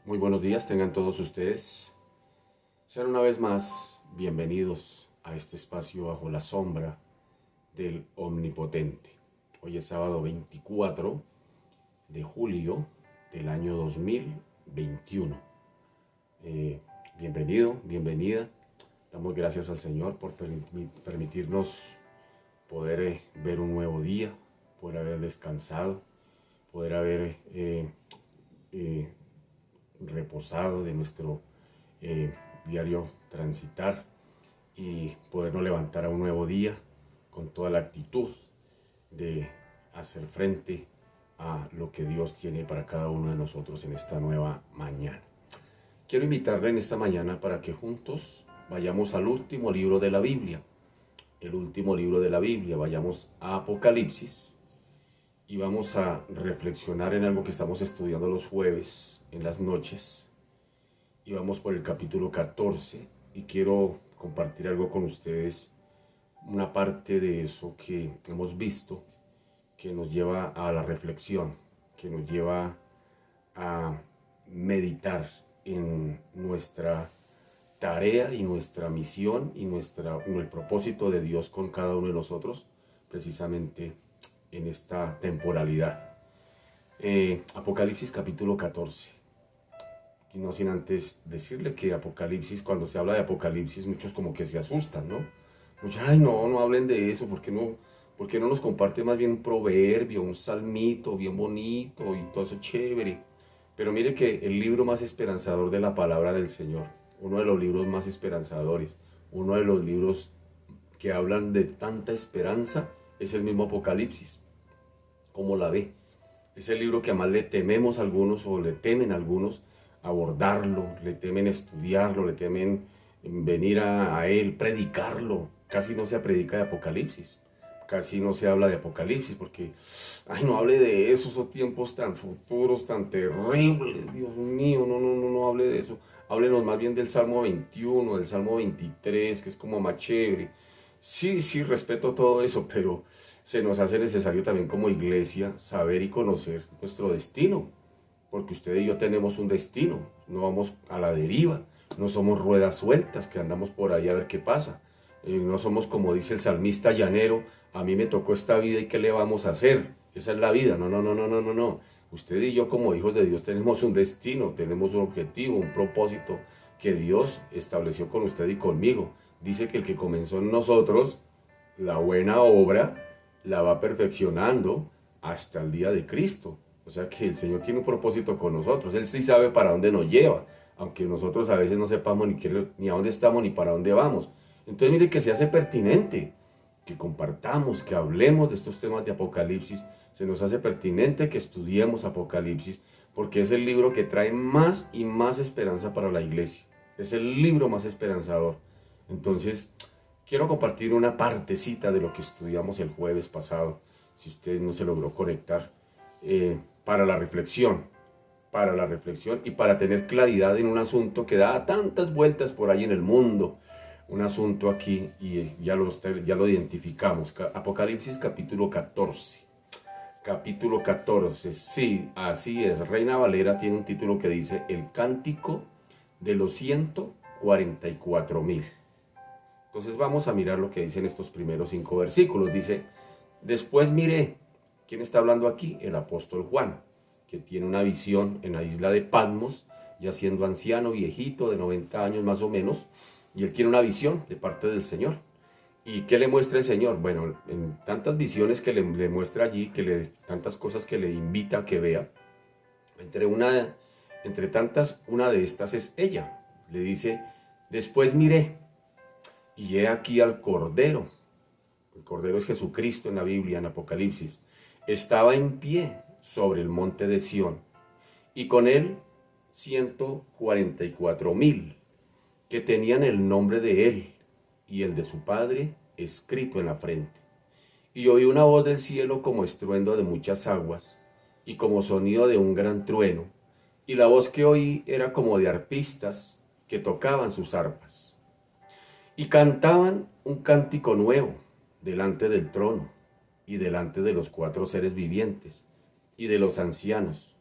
Muy buenos días, tengan todos ustedes. Sean una vez más bienvenidos a este espacio bajo la sombra del Omnipotente. Hoy es sábado 24 de julio del año 2021. Bienvenido, bienvenida. Damos gracias al Señor por permitirnos poder ver un nuevo día, poder haber descansado, poder haber reposado de nuestro diario transitar y podernos levantar a un nuevo día con toda la actitud de hacer frente a lo que Dios tiene para cada uno de nosotros en esta nueva mañana. Quiero invitarle en esta mañana para que juntos vayamos al último libro de la Biblia. El último libro de la Biblia, vayamos a Apocalipsis y vamos a reflexionar en algo que estamos estudiando los jueves en las noches. Y vamos por el capítulo 14 y quiero compartir algo con ustedes, una parte de eso que hemos visto, que nos lleva a la reflexión, que nos lleva a meditar en nuestra tarea y nuestra misión y el propósito de Dios con cada uno de nosotros, precisamente en esta temporalidad. Apocalipsis capítulo 14. Y no sin antes decirle que Apocalipsis, cuando se habla de Apocalipsis, muchos como que se asustan, ¿no? Muchos, ay, no hablen de eso, ¿por qué no nos comparte más bien un proverbio, un salmito bien bonito y todo eso chévere? Pero mire que el libro más esperanzador de la palabra del Señor, uno de los libros más esperanzadores, uno de los libros que hablan de tanta esperanza, es el mismo Apocalipsis. ¿Cómo la ve? Es el libro que además le tememos a algunos o le temen a algunos abordarlo, le temen estudiarlo, le temen venir a él, predicarlo. Casi no se predica de Apocalipsis, casi no se habla de Apocalipsis porque, ay, no hable de eso, esos tiempos tan futuros, tan terribles, Dios mío, no hable de eso. Háblenos más bien del Salmo 21, del Salmo 23, que es como más chévere. Sí, respeto todo eso, pero se nos hace necesario también como iglesia saber y conocer nuestro destino, porque usted y yo tenemos un destino, no vamos a la deriva, no somos ruedas sueltas que andamos por ahí a ver qué pasa, no somos como dice el salmista llanero, a mí me tocó esta vida y qué le vamos a hacer, esa es la vida, no, usted y yo como hijos de Dios tenemos un destino, tenemos un objetivo, un propósito que Dios estableció con usted y conmigo. Dice que el que comenzó en nosotros la buena obra la va perfeccionando hasta el día de Cristo. O sea que el Señor tiene un propósito con nosotros. Él sí sabe para dónde nos lleva, aunque nosotros a veces no sepamos ni a dónde estamos ni para dónde vamos. Entonces mire que se hace pertinente que compartamos, que hablemos de estos temas de Apocalipsis. Se nos hace pertinente que estudiemos Apocalipsis porque es el libro que trae más y más esperanza para la iglesia. Es el libro más esperanzador. Entonces, quiero compartir una partecita de lo que estudiamos el jueves pasado, si usted no se logró conectar, para la reflexión y para tener claridad en un asunto que da tantas vueltas por ahí en el mundo. Un asunto aquí y ya lo identificamos. Apocalipsis capítulo 14. Capítulo 14, sí, así es. Reina Valera tiene un título que dice El cántico de los 144,000. Entonces vamos a mirar lo que dicen estos primeros 5 versículos. Dice, después miré. ¿Quién está hablando aquí? El apóstol Juan, que tiene una visión en la isla de Patmos, ya siendo anciano, viejito, de 90 años más o menos, y él tiene una visión de parte del Señor. ¿Y qué le muestra el Señor? Bueno, en tantas visiones que le muestra allí, tantas cosas que le invita a que vea, entre tantas, una de estas es ella. Le dice, después miré, y he aquí al Cordero. El Cordero es Jesucristo en la Biblia, en Apocalipsis. Estaba en pie sobre el monte de Sión, y con él 144,000, que tenían el nombre de él y el de su Padre escrito en la frente. Y oí una voz del cielo como estruendo de muchas aguas, y como sonido de un gran trueno, y la voz que oí era como de arpistas que tocaban sus arpas. Y cantaban un cántico nuevo delante del trono y delante de los 4 seres vivientes y de los ancianos.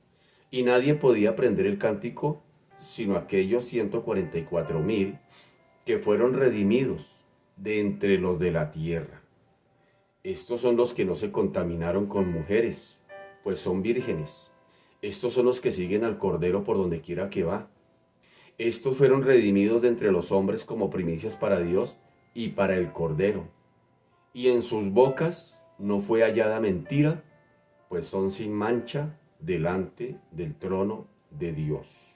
Y nadie podía aprender el cántico sino aquellos 144,000 que fueron redimidos de entre los de la tierra. Estos son los que no se contaminaron con mujeres, pues son vírgenes. Estos son los que siguen al Cordero por donde quiera que va. Estos fueron redimidos de entre los hombres como primicias para Dios y para el Cordero. Y en sus bocas no fue hallada mentira, pues son sin mancha delante del trono de Dios.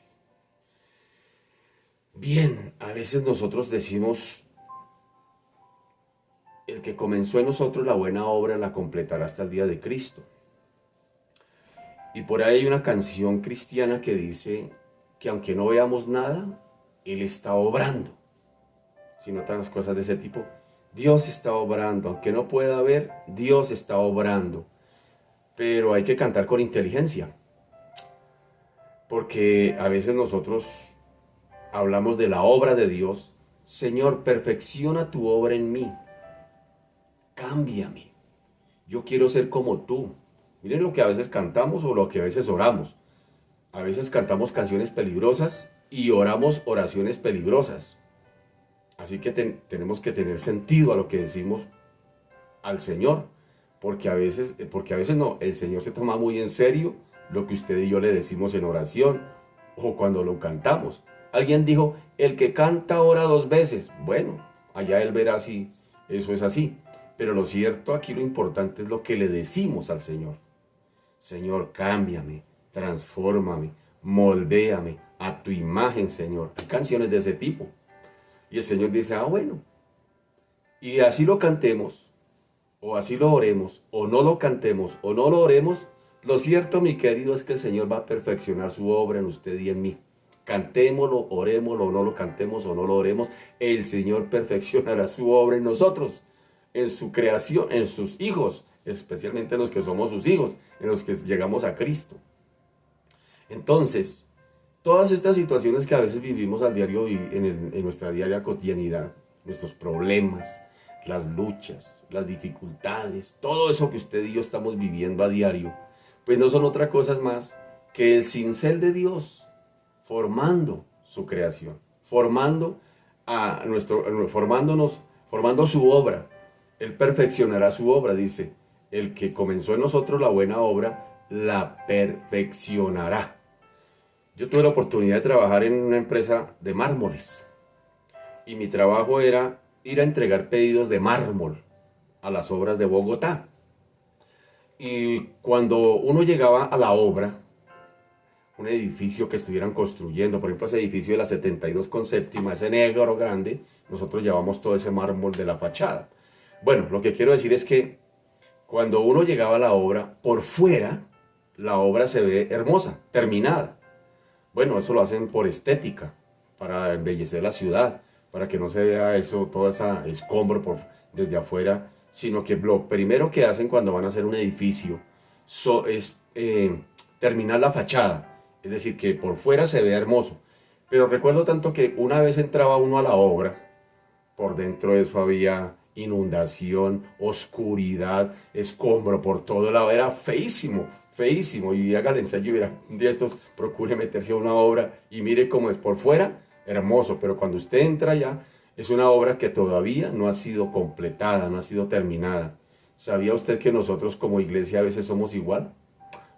Bien, a veces nosotros decimos, el que comenzó en nosotros la buena obra la completará hasta el día de Cristo. Y por ahí hay una canción cristiana que dice que aunque no veamos nada, Él está obrando. Sin otras cosas de ese tipo, Dios está obrando. Aunque no pueda ver, Dios está obrando. Pero hay que cantar con inteligencia. Porque a veces nosotros hablamos de la obra de Dios. Señor, perfecciona tu obra en mí. Cámbiame. Yo quiero ser como tú. Miren lo que a veces cantamos o lo que a veces oramos. A veces cantamos canciones peligrosas y oramos oraciones peligrosas. Así que tenemos que tener sentido a lo que decimos al Señor. Porque a veces no, el Señor se toma muy en serio lo que usted y yo le decimos en oración o cuando lo cantamos. Alguien dijo, el que canta ora 2 veces. Bueno, allá él verá si eso es así. Pero lo cierto aquí, lo importante es lo que le decimos al Señor. Señor, cámbiame, transfórmame, moldéame a tu imagen, Señor. Hay canciones de ese tipo. Y el Señor dice, bueno. Y así lo cantemos, o así lo oremos, o no lo cantemos, o no lo oremos. Lo cierto, mi querido, es que el Señor va a perfeccionar su obra en usted y en mí. Cantémoslo, orémoslo, o no lo cantemos, o no lo oremos. El Señor perfeccionará su obra en nosotros, en su creación, en sus hijos, especialmente en los que somos sus hijos, en los que llegamos a Cristo. Entonces, todas estas situaciones que a veces vivimos al diario, en nuestra diaria cotidianidad, nuestros problemas, las luchas, las dificultades, todo eso que usted y yo estamos viviendo a diario, pues no son otra cosa más que el cincel de Dios formando su creación, formando su obra. Él perfeccionará su obra, dice. El que comenzó en nosotros la buena obra, la perfeccionará. Yo tuve la oportunidad de trabajar en una empresa de mármoles. Y mi trabajo era ir a entregar pedidos de mármol a las obras de Bogotá. Y cuando uno llegaba a la obra, un edificio que estuvieran construyendo, por ejemplo ese edificio de la 72 con séptima, ese negro grande, nosotros llevamos todo ese mármol de la fachada. Bueno, lo que quiero decir es que cuando uno llegaba a la obra, por fuera, la obra se ve hermosa, terminada. Bueno, eso lo hacen por estética, para embellecer la ciudad, para que no se vea eso, toda esa escombro desde afuera, sino que lo primero que hacen cuando van a hacer un edificio es terminar la fachada, es decir, que por fuera se vea hermoso. Pero recuerdo tanto que una vez entraba uno a la obra, por dentro de eso había inundación, oscuridad, escombro por todo lado, era feísimo, feísimo. Y haga el ensayo y verá, un día estos procure meterse a una obra y mire cómo es por fuera, hermoso, pero cuando usted entra ya, es una obra que todavía no ha sido completada, no ha sido terminada. ¿Sabía usted que nosotros como iglesia a veces somos igual?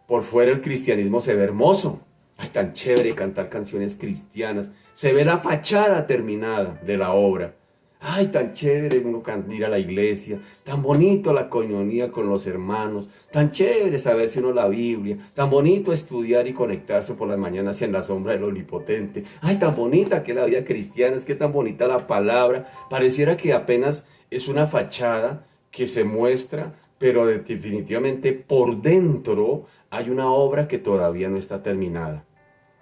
Por fuera el cristianismo se ve hermoso, es tan chévere cantar canciones cristianas, se ve la fachada terminada de la obra. Ay, tan chévere uno ir a la iglesia, tan bonito la coinonía con los hermanos, tan chévere saberse uno la Biblia, tan bonito estudiar y conectarse por las mañanas en la sombra del Omnipotente. Ay, tan bonita que la vida cristiana, es que tan bonita la palabra. Pareciera que apenas es una fachada que se muestra, pero definitivamente por dentro hay una obra que todavía no está terminada.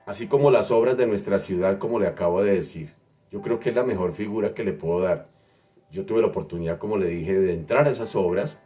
Así como las obras de nuestra ciudad, como le acabo de decir. Yo creo que es la mejor figura que le puedo dar. Yo tuve la oportunidad, como le dije, de entrar a esas obras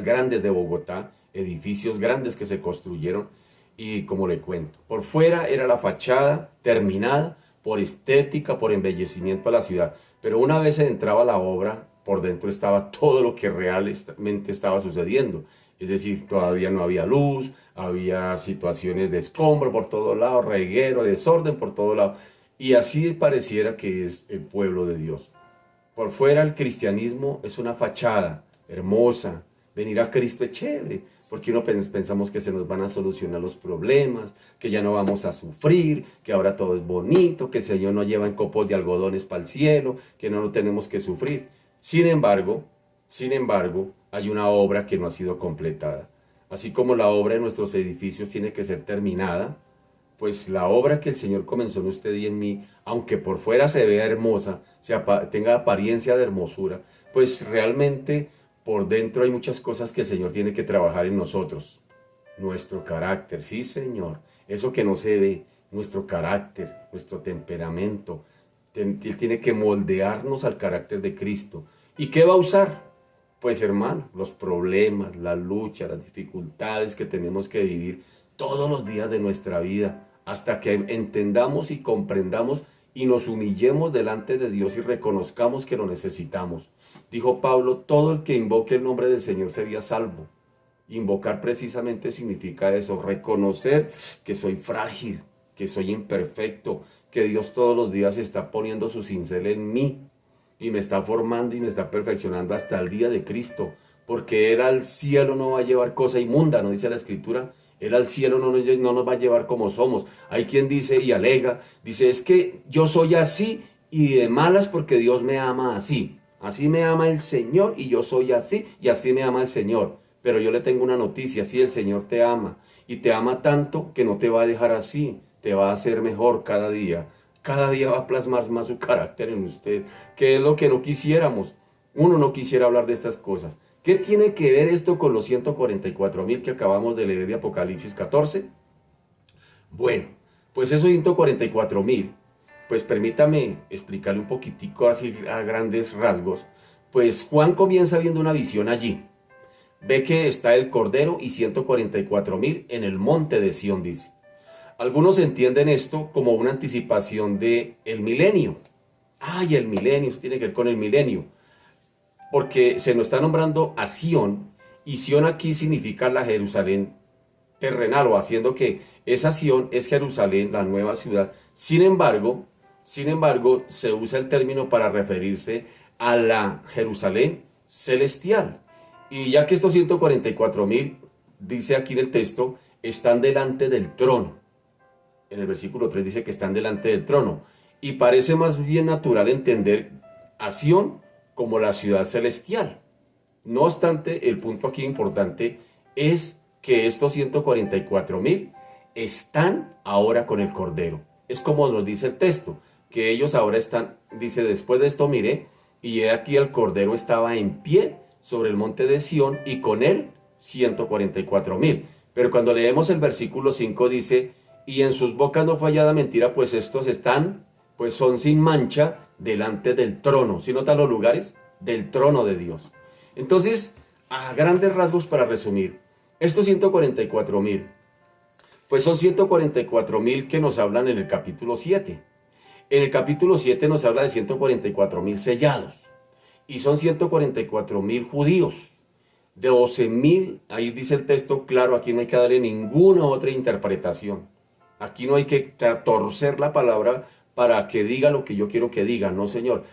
grandes de Bogotá, edificios grandes que se construyeron y como le cuento, por fuera era la fachada terminada, por estética, por embellecimiento a la ciudad, pero una vez se entraba a la obra, por dentro estaba todo lo que realmente estaba sucediendo. Es decir, todavía no había luz, había situaciones de escombro por todos lados, reguero, desorden por todos lados. Y así pareciera que es el pueblo de Dios. Por fuera el cristianismo es una fachada hermosa. Venir a Cristo es chévere, porque uno pensamos que se nos van a solucionar los problemas, que ya no vamos a sufrir, que ahora todo es bonito, que el Señor nos lleva en copos de algodones para el cielo, que no lo tenemos que sufrir. Sin embargo, hay una obra que no ha sido completada. Así como la obra de nuestros edificios tiene que ser terminada, pues la obra que el Señor comenzó en usted y en mí, aunque por fuera se vea hermosa, tenga apariencia de hermosura, pues realmente por dentro hay muchas cosas que el Señor tiene que trabajar en nosotros. Nuestro carácter, sí Señor, eso que no se ve, nuestro carácter, nuestro temperamento. Él tiene que moldearnos al carácter de Cristo. ¿Y qué va a usar? Pues hermano, los problemas, la lucha, las dificultades que tenemos que vivir todos los días de nuestra vida, hasta que entendamos y comprendamos y nos humillemos delante de Dios y reconozcamos que lo necesitamos. Dijo Pablo, todo el que invoque el nombre del Señor sería salvo. Invocar precisamente significa eso, reconocer que soy frágil, que soy imperfecto, que Dios todos los días está poniendo su cincel en mí y me está formando y me está perfeccionando hasta el día de Cristo, porque Él al cielo no va a llevar cosa inmunda, ¿no dice la Escritura? Él al cielo no nos va a llevar como somos. Hay quien dice y alega, dice, es que yo soy así y de malas porque Dios me ama así. Así me ama el Señor y yo soy así y así me ama el Señor. Pero yo le tengo una noticia, sí, el Señor te ama y te ama tanto que no te va a dejar así, te va a hacer mejor cada día. Cada día va a plasmar más su carácter en usted, que es lo que no quisiéramos. Uno no quisiera hablar de estas cosas. ¿Qué tiene que ver esto con los 144.000 que acabamos de leer de Apocalipsis 14? Bueno, pues esos 144.000, pues permítame explicarle un poquitico así a grandes rasgos. Pues Juan comienza viendo una visión allí. Ve que está el Cordero y 144.000 en el monte de Sión, dice. Algunos entienden esto como una anticipación de el milenio. Ay, el milenio, eso tiene que ver con el milenio. Porque se nos está nombrando a Sión, y Sión aquí significa la Jerusalén terrenal, o haciendo que esa Sión es Jerusalén, la nueva ciudad. Sin embargo, se usa el término para referirse a la Jerusalén celestial. Y ya que estos 144.000, dice aquí en el texto, están delante del trono. En el versículo 3 dice que están delante del trono. Y parece más bien natural entender a Sión como la ciudad celestial. No obstante, el punto aquí importante es que estos 144.000 están ahora con el Cordero. Es como nos dice el texto, que ellos ahora están, dice, después de esto miré, y he aquí el Cordero estaba en pie sobre el monte de Sión, y con él 144.000. Pero cuando leemos el versículo 5 dice, y en sus bocas no fallada mentira, pues estos están, pues son sin mancha delante del trono. ¿Sí notan los lugares? Del trono de Dios. Entonces, a grandes rasgos para resumir, estos 144.000, pues son 144.000 que nos hablan en el capítulo 7. En el capítulo 7 nos habla de 144.000 sellados. Y son 144.000 judíos. De 12.000, ahí dice el texto claro, aquí no hay que darle ninguna otra interpretación. Aquí no hay que torcer la palabra para que diga lo que yo quiero que diga. No, señor.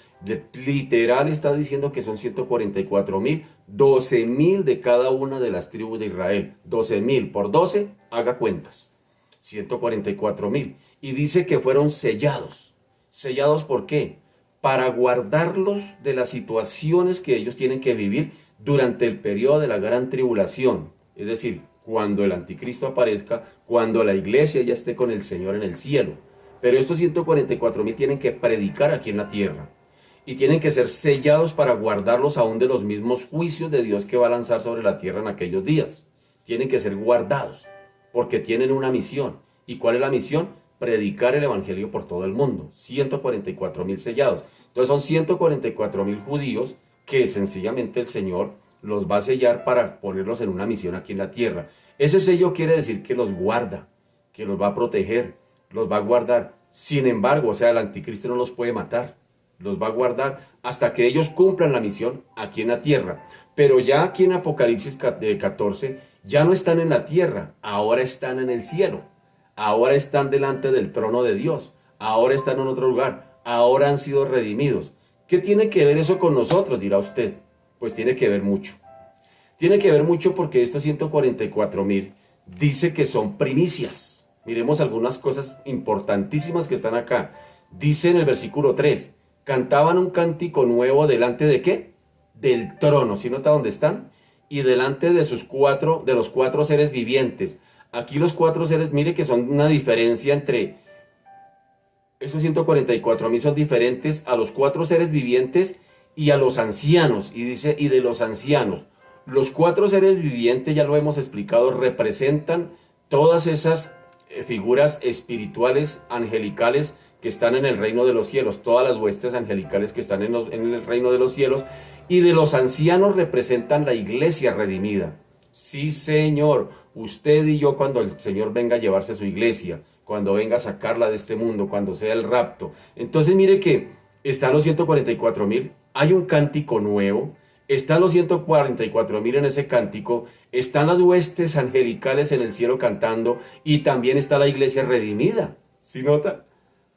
Literal está diciendo que son 144.000, 12.000 de cada una de las tribus de Israel. 12.000 por 12, haga cuentas. 144.000. Y dice que fueron sellados. ¿Sellados por qué? Para guardarlos de las situaciones que ellos tienen que vivir durante el periodo de la gran tribulación. Es decir, cuando el anticristo aparezca, cuando la iglesia ya esté con el Señor en el cielo. Pero estos 144.000 tienen que predicar aquí en la tierra. Y tienen que ser sellados para guardarlos aún de los mismos juicios de Dios que va a lanzar sobre la tierra en aquellos días. Tienen que ser guardados, porque tienen una misión. ¿Y cuál es la misión? Predicar el evangelio por todo el mundo. 144.000 sellados. Entonces son 144.000 judíos que sencillamente el Señor los va a sellar para ponerlos en una misión aquí en la tierra. Ese sello quiere decir que los guarda, que los va a proteger, los va a guardar. Sin embargo, o sea, el anticristo no los puede matar, los va a guardar hasta que ellos cumplan la misión aquí en la tierra. Pero ya aquí en Apocalipsis 14, ya no están en la tierra, ahora están en el cielo. Ahora están delante del trono de Dios. Ahora están en otro lugar. Ahora han sido redimidos. ¿Qué tiene que ver eso con nosotros? Dirá usted. Pues tiene que ver mucho. Tiene que ver mucho porque estos 144,000 dice que son primicias. Miremos algunas cosas importantísimas que están acá. Dice en el versículo 3, cantaban un cántico nuevo delante de ¿qué? Del trono. ¿Sí nota dónde están? Y delante de de los cuatro seres vivientes. Aquí los cuatro seres, mire que son una diferencia entre esos 144,000 son diferentes a los cuatro seres vivientes y a los ancianos. Y dice, y de los ancianos. Los cuatro seres vivientes, ya lo hemos explicado, representan todas esas figuras espirituales, angelicales, que están en el reino de los cielos, todas las huestes angelicales que están en el reino de los cielos, y de los ancianos representan la iglesia redimida. Sí, Señor, usted y yo cuando el Señor venga a llevarse su iglesia, cuando venga a sacarla de este mundo, cuando sea el rapto. Entonces mire que están los 144,000, hay un cántico nuevo, están los 144,000 en ese cántico, están las huestes angelicales en el cielo cantando y también está la iglesia redimida. ¿Sí nota?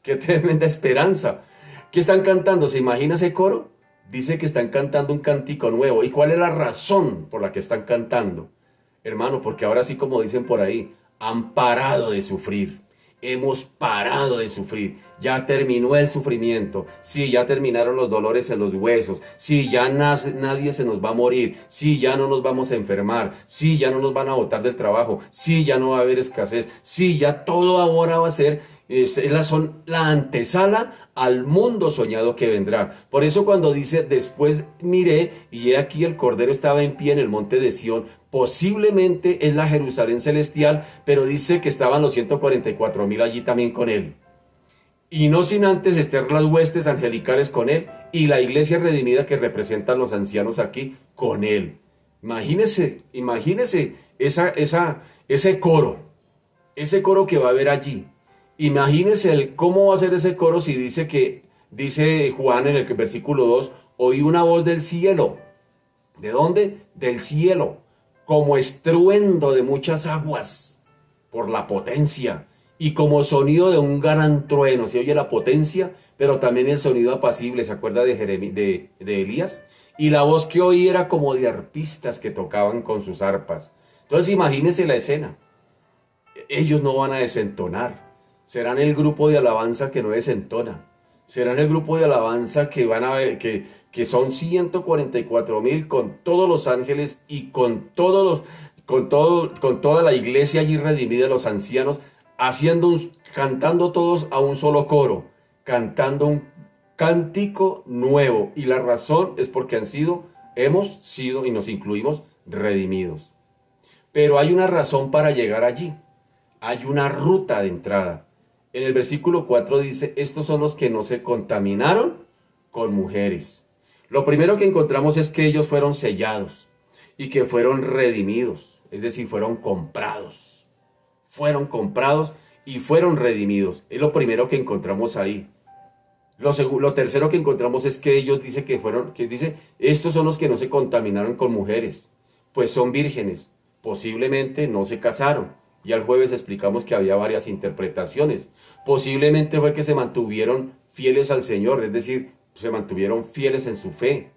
¡Qué tremenda esperanza! ¿Qué están cantando? ¿Se imagina ese coro? Dice que están cantando un cántico nuevo. ¿Y cuál es la razón por la que están cantando? Hermano, porque ahora sí, como dicen por ahí, han parado de sufrir. Hemos parado de sufrir. Ya terminó el sufrimiento. Sí, ya terminaron los dolores en los huesos. Sí, ya nadie se nos va a morir. Sí, ya no nos vamos a enfermar. Sí, ya no nos van a botar del trabajo. Sí, ya no va a haber escasez. Sí, ya todo ahora va a ser son la antesala al mundo soñado que vendrá. Por eso cuando dice, después miré y he aquí el Cordero estaba en pie en el monte de Sión, posiblemente es la Jerusalén celestial, pero dice que estaban los 144,000 allí también con él. Y no sin antes estar las huestes angelicales con él y la iglesia redimida que representan los ancianos aquí con él. Imagínese ese coro que va a haber allí. Imagínese cómo va a ser ese coro si dice Juan en el versículo 2, oí una voz del cielo. ¿De dónde? Del cielo, como estruendo de muchas aguas por la potencia y como sonido de un gran trueno. Se oye la potencia, pero también el sonido apacible. ¿Se acuerda de Elías? Y la voz que oí era como de arpistas que tocaban con sus arpas. Entonces imagínese la escena. Ellos no van a desentonar. Serán el grupo de alabanza que no desentona. Serán el grupo de alabanza que van a ver, que son 144,000 con todos los ángeles y con toda la iglesia allí redimida, los ancianos, cantando todos a un solo coro, cantando un cántico nuevo. Y la razón es porque hemos sido y nos incluimos redimidos. Pero hay una razón para llegar allí. Hay una ruta de entrada. En el versículo 4 dice, estos son los que no se contaminaron con mujeres. Lo primero que encontramos es que ellos fueron sellados y que fueron redimidos, es decir, fueron comprados. Fueron comprados y fueron redimidos. Es lo primero que encontramos ahí. Lo tercero que encontramos es que ellos dice estos son los que no se contaminaron con mujeres, pues son vírgenes, posiblemente no se casaron. Ya el jueves explicamos que había varias interpretaciones. Posiblemente fue que se mantuvieron fieles al Señor, es decir, se mantuvieron fieles en su fe.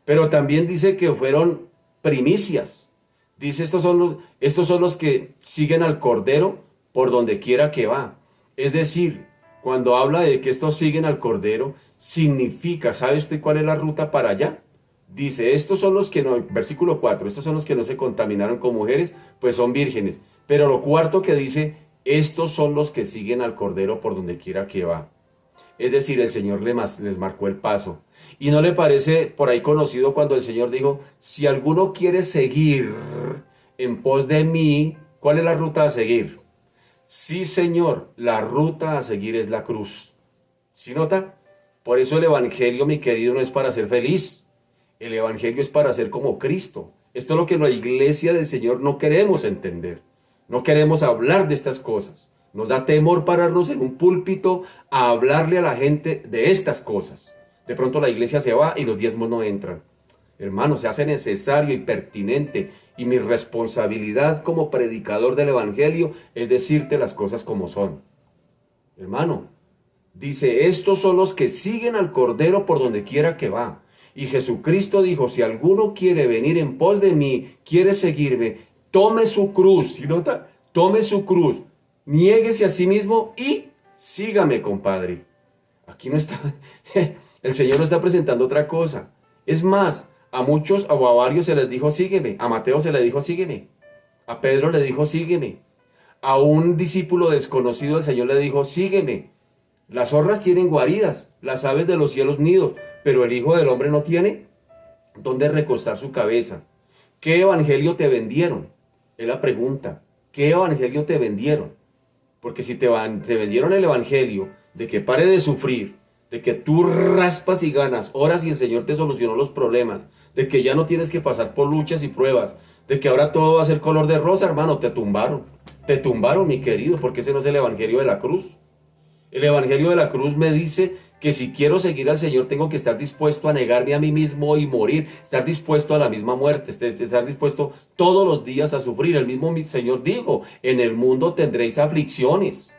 Pero también dice que fueron primicias. Dice, estos son los que siguen al Cordero por donde quiera que va. Es decir, cuando habla de que estos siguen al Cordero, significa, ¿sabe usted cuál es la ruta para allá? Dice, estos son los que no, versículo 4, estos son los que no se contaminaron con mujeres, pues son vírgenes. Pero lo cuarto que dice, estos son los que siguen al Cordero por donde quiera que va. Es decir, el Señor les marcó el paso. ¿Y no le parece por ahí conocido cuando el Señor dijo, si alguno quiere seguir en pos de mí, ¿cuál es la ruta a seguir? Sí, Señor, la ruta a seguir es la cruz. ¿Sí nota? Por eso el Evangelio, mi querido, no es para ser feliz. El Evangelio es para ser como Cristo. Esto es lo que la iglesia del Señor no queremos entender. No queremos hablar de estas cosas. Nos da temor pararnos en un púlpito a hablarle a la gente de estas cosas. De pronto la iglesia se va y los diezmos no entran. hermano, se hace necesario y pertinente. Y mi responsabilidad como predicador del Evangelio es decirte las cosas como son. Hermano, dice, estos son los que siguen al Cordero por donde quiera que va. Y Jesucristo dijo, si alguno quiere venir en pos de mí, quiere seguirme, tome su cruz, ¿sí nota? Tome su cruz, niéguese a sí mismo y sígame, compadre. Aquí no está, el Señor no está presentando otra cosa. Es más, a muchos o a varios se les dijo, sígueme. A Mateo se le dijo, sígueme. A Pedro le dijo, sígueme. A un discípulo desconocido el Señor le dijo, sígueme. Las zorras tienen guaridas, las aves de los cielos nidos, pero el Hijo del Hombre no tiene dónde recostar su cabeza. ¿Qué evangelio te vendieron? Es la pregunta. ¿Qué evangelio te vendieron? Porque si te vendieron el evangelio de que pare de sufrir, de que tú raspas y ganas, oras y el Señor te solucionó los problemas, de que ya no tienes que pasar por luchas y pruebas, de que ahora todo va a ser color de rosa, hermano, te tumbaron. Te tumbaron, mi querido, porque ese no es el evangelio de la cruz. El evangelio de la cruz me dice que si quiero seguir al Señor tengo que estar dispuesto a negarme a mí mismo y morir, estar dispuesto a la misma muerte, estar dispuesto todos los días a sufrir. El mismo Señor dijo, en el mundo tendréis aflicciones,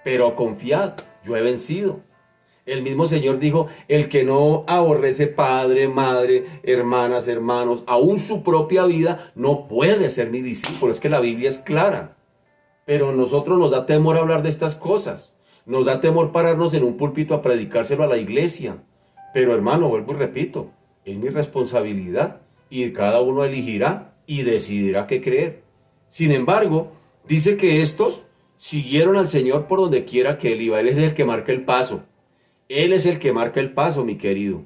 pero confiad, yo he vencido. El mismo Señor dijo, el que no aborrece padre, madre, hermanas, hermanos, aún su propia vida, no puede ser mi discípulo. Es que la Biblia es clara. Pero a nosotros nos da temor hablar de estas cosas. Nos da temor pararnos en un púlpito a predicárselo a la iglesia. Pero hermano, vuelvo y repito, es mi responsabilidad y cada uno elegirá y decidirá qué creer. Sin embargo, dice que estos siguieron al Señor por donde quiera que Él iba. Él es el que marca el paso. Él es el que marca el paso, mi querido.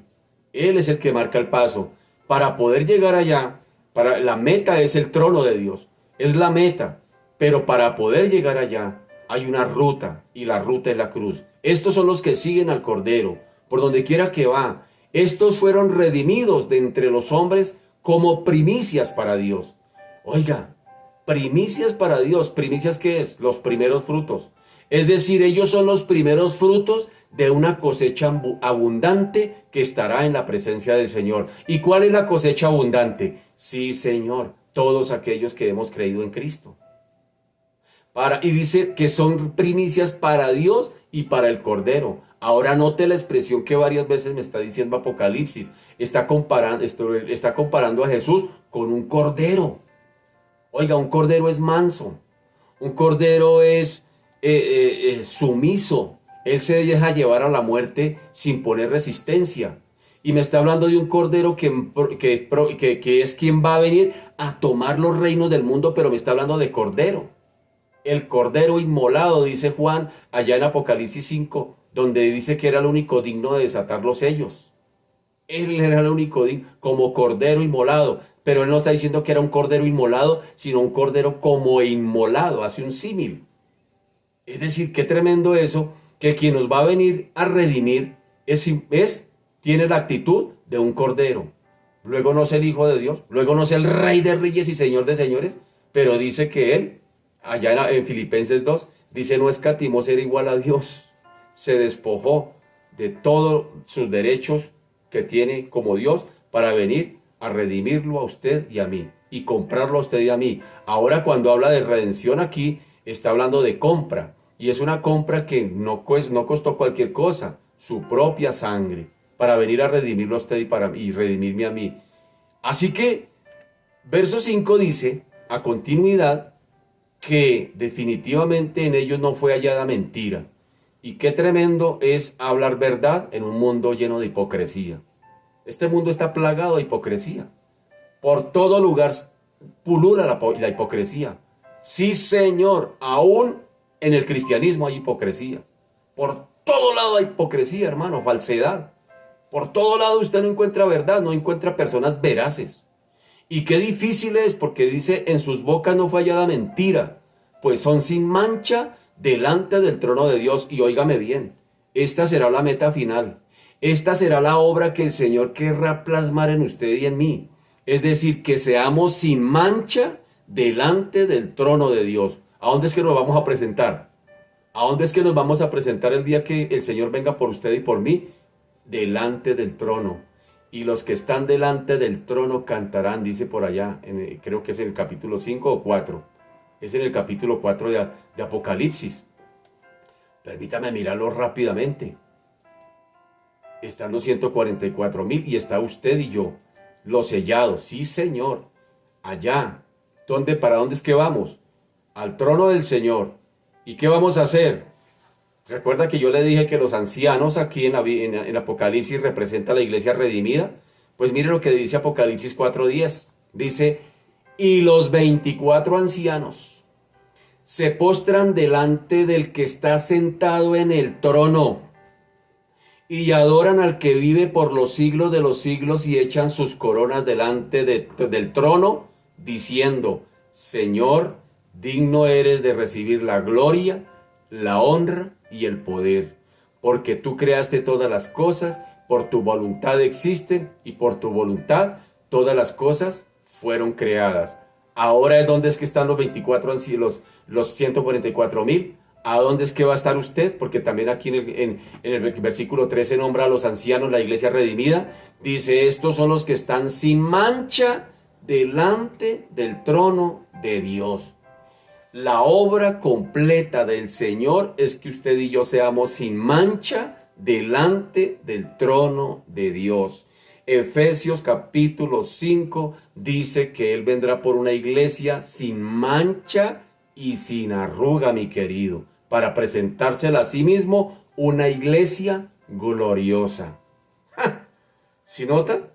Él es el que marca el paso. Para poder llegar allá, la meta es el trono de Dios. Es la meta. Pero para poder llegar allá hay una ruta y la ruta es la cruz. Estos son los que siguen al Cordero por donde quiera que va. Estos fueron redimidos de entre los hombres como primicias para Dios. Oiga, primicias para Dios. ¿Primicias qué es? Los primeros frutos. Es decir, ellos son los primeros frutos de una cosecha abundante que estará en la presencia del Señor. ¿Y cuál es la cosecha abundante? Sí, Señor, todos aquellos que hemos creído en Cristo. Y dice que son primicias para Dios y para el Cordero. Ahora note la expresión que varias veces me está diciendo Apocalipsis. Está comparando a Jesús con un cordero. Oiga, un cordero es manso. Un cordero es sumiso. Él se deja llevar a la muerte sin poner resistencia. Y me está hablando de un cordero que es quien va a venir a tomar los reinos del mundo, pero me está hablando de cordero. El cordero inmolado, dice Juan, allá en Apocalipsis 5, donde dice que era el único digno de desatar los sellos. Él era el único digno, como cordero inmolado. Pero él no está diciendo que era un cordero inmolado, sino un cordero como inmolado, hace un símil. Es decir, qué tremendo eso, que quien nos va a venir a redimir tiene la actitud de un cordero. Luego no es el Hijo de Dios, luego no es el Rey de Reyes y Señor de Señores, pero dice que él, allá en Filipenses 2, dice no escatimó ser igual a Dios, se despojó de todos sus derechos que tiene como Dios para venir a redimirlo a usted y a mí, y comprarlo a usted y a mí. Ahora cuando habla de redención aquí, está hablando de compra, y es una compra que no costó cualquier cosa, su propia sangre, para venir a redimirlo a usted y redimirme a mí. Así que, verso 5 dice, a continuidad, que definitivamente en ellos no fue hallada mentira. Y qué tremendo es hablar verdad en un mundo lleno de hipocresía. Este mundo está plagado de hipocresía. Por todo lugar pulula la hipocresía. Sí, Señor, aún en el cristianismo hay hipocresía. Por todo lado hay hipocresía, hermano, falsedad. Por todo lado usted no encuentra verdad, no encuentra personas veraces. Y qué difícil es porque dice, en sus bocas no fue hallada mentira, pues son sin mancha delante del trono de Dios. Y óigame bien, esta será la meta final. Esta será la obra que el Señor querrá plasmar en usted y en mí. Es decir, que seamos sin mancha delante del trono de Dios. ¿A dónde es que nos vamos a presentar? ¿A dónde es que nos vamos a presentar el día que el Señor venga por usted y por mí? Delante del trono. y los que están delante del trono cantarán, dice por allá, creo que es en el capítulo 5 o 4. Es en el capítulo 4 de Apocalipsis. Permítame mirarlo rápidamente. Están los 144,000 y está usted y yo, los sellados. Sí, Señor. Allá. ¿Para dónde es que vamos? Al trono del Señor. ¿Y qué vamos a hacer? Recuerda que yo le dije que los ancianos aquí en Apocalipsis representa a la iglesia redimida. Pues mire lo que dice Apocalipsis 4:10. Dice, y los 24 ancianos se postran delante del que está sentado en el trono y adoran al que vive por los siglos de los siglos y echan sus coronas delante del trono, diciendo, Señor, digno eres de recibir la gloria, la honra y el poder, porque tú creaste todas las cosas, por tu voluntad existen y por tu voluntad todas las cosas fueron creadas. Ahora, ¿dónde es que están los 24 ancianos, los 144,000? ¿A dónde es que va a estar usted? Porque también aquí en el versículo 13 nombra a los ancianos, la iglesia redimida. Dice, estos son los que están sin mancha delante del trono de Dios. La obra completa del Señor es que usted y yo seamos sin mancha delante del trono de Dios. Efesios capítulo 5 dice que Él vendrá por una iglesia sin mancha y sin arruga, mi querido, para presentársela a sí mismo una iglesia gloriosa. ¡Ja! ¿Sí nota?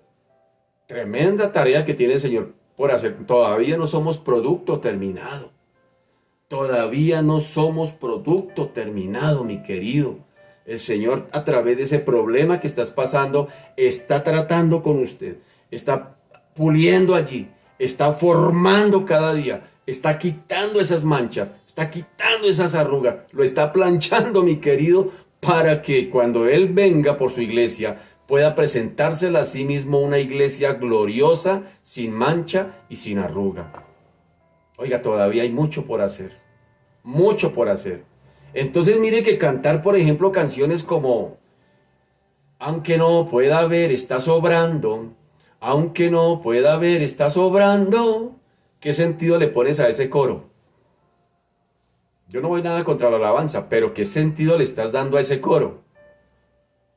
Tremenda tarea que tiene el Señor por hacer. Todavía no somos producto terminado. Todavía no somos producto terminado, mi querido. El Señor, a través de ese problema que estás pasando, está tratando con usted. Está puliendo allí. Está formando cada día. Está quitando esas manchas. Está quitando esas arrugas. Lo está planchando, mi querido, para que cuando Él venga por su iglesia, pueda presentársela a sí mismo una iglesia gloriosa, sin mancha y sin arruga. Oiga, todavía hay mucho por hacer. Mucho por hacer. Entonces mire que cantar, por ejemplo, canciones como aunque no pueda ver, está sobrando. Aunque no pueda ver, está sobrando. ¿Qué sentido le pones a ese coro? Yo no voy nada contra la alabanza, pero ¿qué sentido le estás dando a ese coro?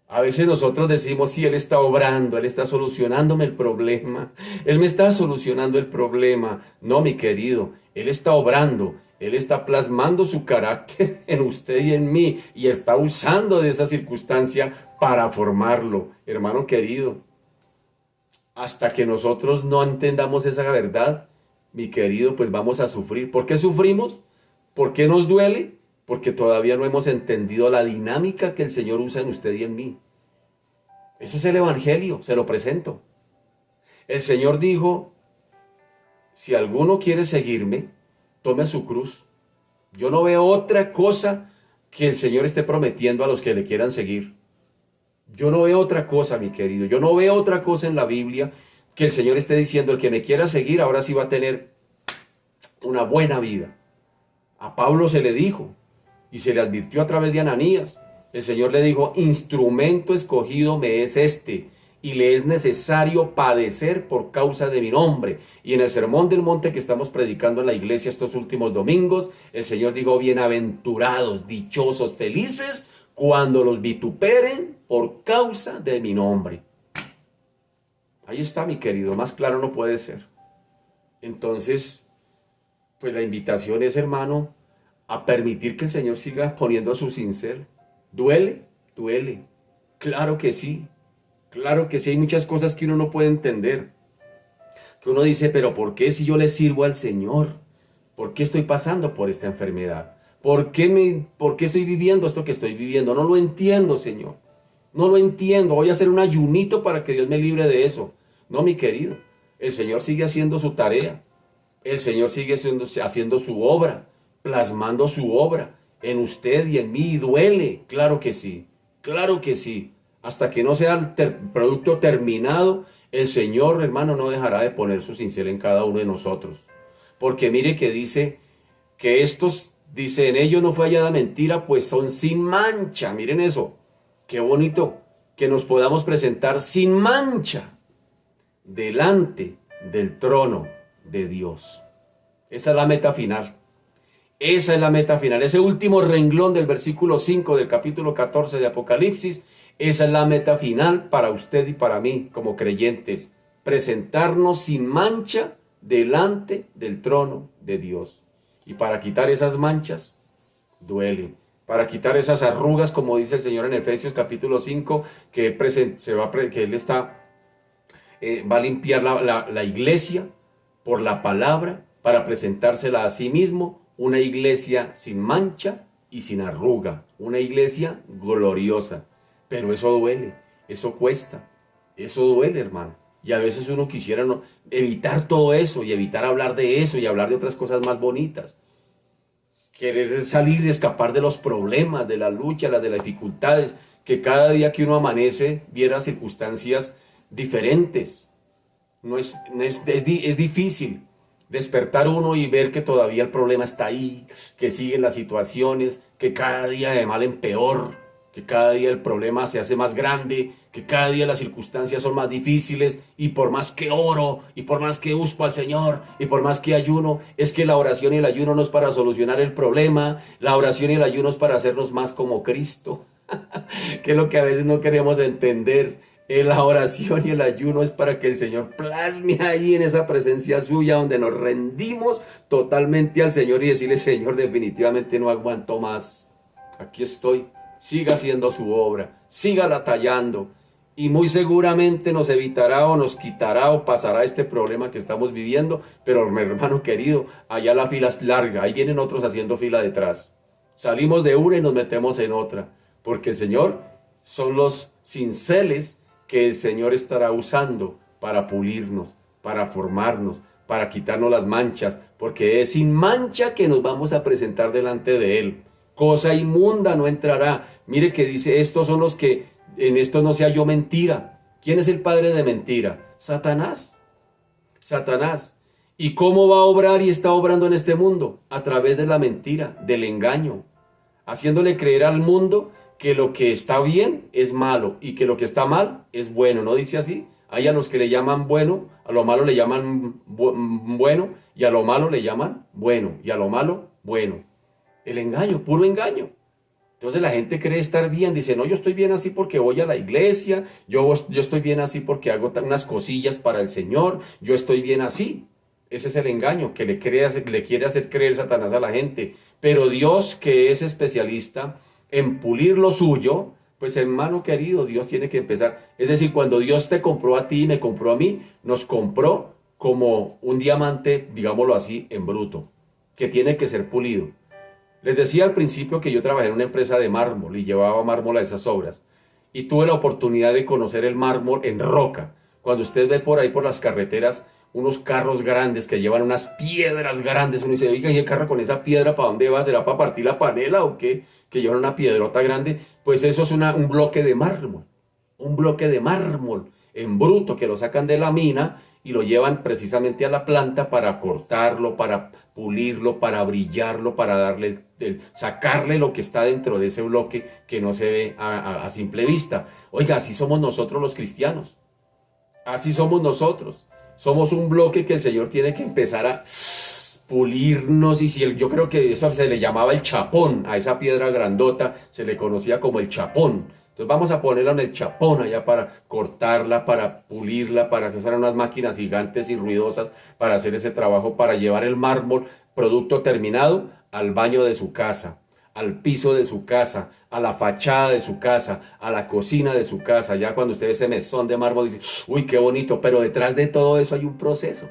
A veces nosotros decimos, sí, Él está obrando, Él está solucionándome el problema. Él me está solucionando el problema. No, mi querido, Él está obrando. Él está plasmando su carácter en usted y en mí. Y está usando de esa circunstancia para formarlo. Hermano querido, hasta que nosotros no entendamos esa verdad, mi querido, pues vamos a sufrir. ¿Por qué sufrimos? ¿Por qué nos duele? Porque todavía no hemos entendido la dinámica que el Señor usa en usted y en mí. Ese es el Evangelio, se lo presento. El Señor dijo, si alguno quiere seguirme, tome su cruz. Yo no veo otra cosa que el Señor esté prometiendo a los que le quieran seguir. Yo no veo otra cosa, mi querido. Yo no veo otra cosa en la Biblia que el Señor esté diciendo, el que me quiera seguir ahora sí va a tener una buena vida. A Pablo se le dijo y se le advirtió a través de Ananías. El Señor le dijo, instrumento escogido me es este, y le es necesario padecer por causa de mi nombre. Y en el Sermón del Monte que estamos predicando en la iglesia estos últimos domingos, el Señor dijo, bienaventurados, dichosos, felices, cuando los vituperen por causa de mi nombre. Ahí está, mi querido, más claro no puede ser. Entonces, pues la invitación es, hermano, a permitir que el Señor siga poniendo a su cincel. ¿Duele? Duele. Claro que sí. Claro que sí, hay muchas cosas que uno no puede entender. Que uno dice, pero ¿por qué si yo le sirvo al Señor? ¿Por qué estoy pasando por esta enfermedad? ¿Por qué estoy viviendo esto que estoy viviendo? No lo entiendo, Señor. No lo entiendo. Voy a hacer un ayunito para que Dios me libre de eso. No, mi querido. El Señor sigue haciendo su tarea. El Señor sigue haciendo su obra, plasmando su obra en usted y en mí. Y duele. Claro que sí. Claro que sí. Hasta que no sea el producto terminado, el Señor, hermano, no dejará de poner su cincel en cada uno de nosotros. Porque mire que dice que estos, dice, en ellos no fue hallada mentira, pues son sin mancha. Miren eso. Qué bonito. que nos podamos presentar sin mancha delante del trono de Dios. Esa es la meta final. Esa es la meta final. Ese último renglón del versículo 5 del capítulo 14 de Apocalipsis, esa es la meta final para usted y para mí como creyentes. Presentarnos sin mancha delante del trono de Dios. Y para quitar esas manchas, duele. Para quitar esas arrugas, como dice el Señor en Efesios capítulo 5, que Él va a limpiar la iglesia por la palabra, para presentársela a sí mismo, una iglesia sin mancha y sin arruga, una iglesia gloriosa. Pero eso duele, eso cuesta, eso duele, hermano. Y a veces uno quisiera evitar todo eso y evitar hablar de eso y hablar de otras cosas más bonitas. Querer salir y escapar de los problemas, de la lucha, de las dificultades, que cada día que uno amanece viera circunstancias diferentes. Es difícil despertar uno y ver que todavía el problema está ahí, que siguen las situaciones, que cada día de mal en peor, que cada día el problema se hace más grande, que cada día las circunstancias son más difíciles, y por más que oro, y por más que busco al Señor, y por más que ayuno, es que la oración y el ayuno no es para solucionar el problema, la oración y el ayuno es para hacernos más como Cristo, que es lo que a veces no queremos entender. La oración y el ayuno es para que el Señor plasme ahí en esa presencia suya, donde nos rendimos totalmente al Señor y decirle: Señor, definitivamente no aguanto más, aquí estoy, siga haciendo su obra, sígala tallando, y muy seguramente nos evitará o nos quitará o pasará este problema que estamos viviendo. Pero mi hermano querido, allá la fila es larga, ahí vienen otros haciendo fila detrás. Salimos de una y nos metemos en otra, porque el Señor son los cinceles que el Señor estará usando para pulirnos, para formarnos, para quitarnos las manchas, porque es sin mancha que nos vamos a presentar delante de Él. Cosa inmunda no entrará. Mire que dice: estos son los que en esto no se halló mentira. ¿Quién es el padre de mentira? Satanás. Satanás. ¿Y cómo va a obrar y está obrando en este mundo? A través de la mentira, del engaño, haciéndole creer al mundo que lo que está bien es malo y que lo que está mal es bueno. ¿No dice así? Hay a los que le llaman bueno, a lo malo le llaman bueno, y a lo malo le llaman bueno, y a lo malo bueno. El engaño, puro engaño. Entonces la gente cree estar bien, dice: no, yo estoy bien así porque voy a la iglesia, yo estoy bien así porque hago unas cosillas para el Señor, yo estoy bien así. Ese es el engaño que le quiere hacer creer Satanás a la gente. Pero Dios, que es especialista en pulir lo suyo, pues hermano querido, Dios tiene que empezar. Es decir, cuando Dios te compró a ti y me compró a mí, nos compró como un diamante, digámoslo así, en bruto, que tiene que ser pulido. Les decía al principio que yo trabajé en una empresa de mármol y llevaba mármol a esas obras. Y tuve la oportunidad de conocer el mármol en roca. Cuando usted ve por ahí por las carreteras unos carros grandes que llevan unas piedras grandes, uno dice: oiga, ¿y el carro con esa piedra para dónde va? ¿Será para partir la panela o qué? Que llevan una piedrota grande. Pues eso es un bloque de mármol. Un bloque de mármol en bruto que lo sacan de la mina y lo llevan precisamente a la planta para cortarlo, para pulirlo, para brillarlo, para sacarle lo que está dentro de ese bloque que no se ve a simple vista. Oiga, así somos nosotros los cristianos. Así somos nosotros. Somos un bloque que el Señor tiene que empezar a pulirnos. Y si yo creo que eso se le llamaba el chapón, a esa piedra grandota se le conocía como el chapón. Entonces vamos a ponerla en el chapón allá para cortarla, para pulirla, para que sean unas máquinas gigantes y ruidosas para hacer ese trabajo, para llevar el mármol, producto terminado, al baño de su casa, al piso de su casa, a la fachada de su casa, a la cocina de su casa. Ya cuando usted ve ese mesón de mármol dice: uy, qué bonito, pero detrás de todo eso hay un proceso.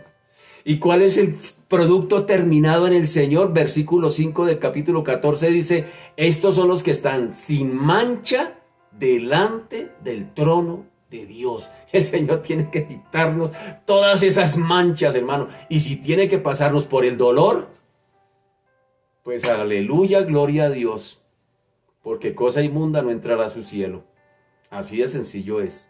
¿Y cuál es el producto terminado en el Señor? Versículo 5 del capítulo 14 dice: estos son los que están sin mancha delante del trono de Dios. El Señor tiene que quitarnos todas esas manchas, hermano. Y si tiene que pasarnos por el dolor, pues aleluya, gloria a Dios. Porque cosa inmunda no entrará a su cielo. Así de sencillo es.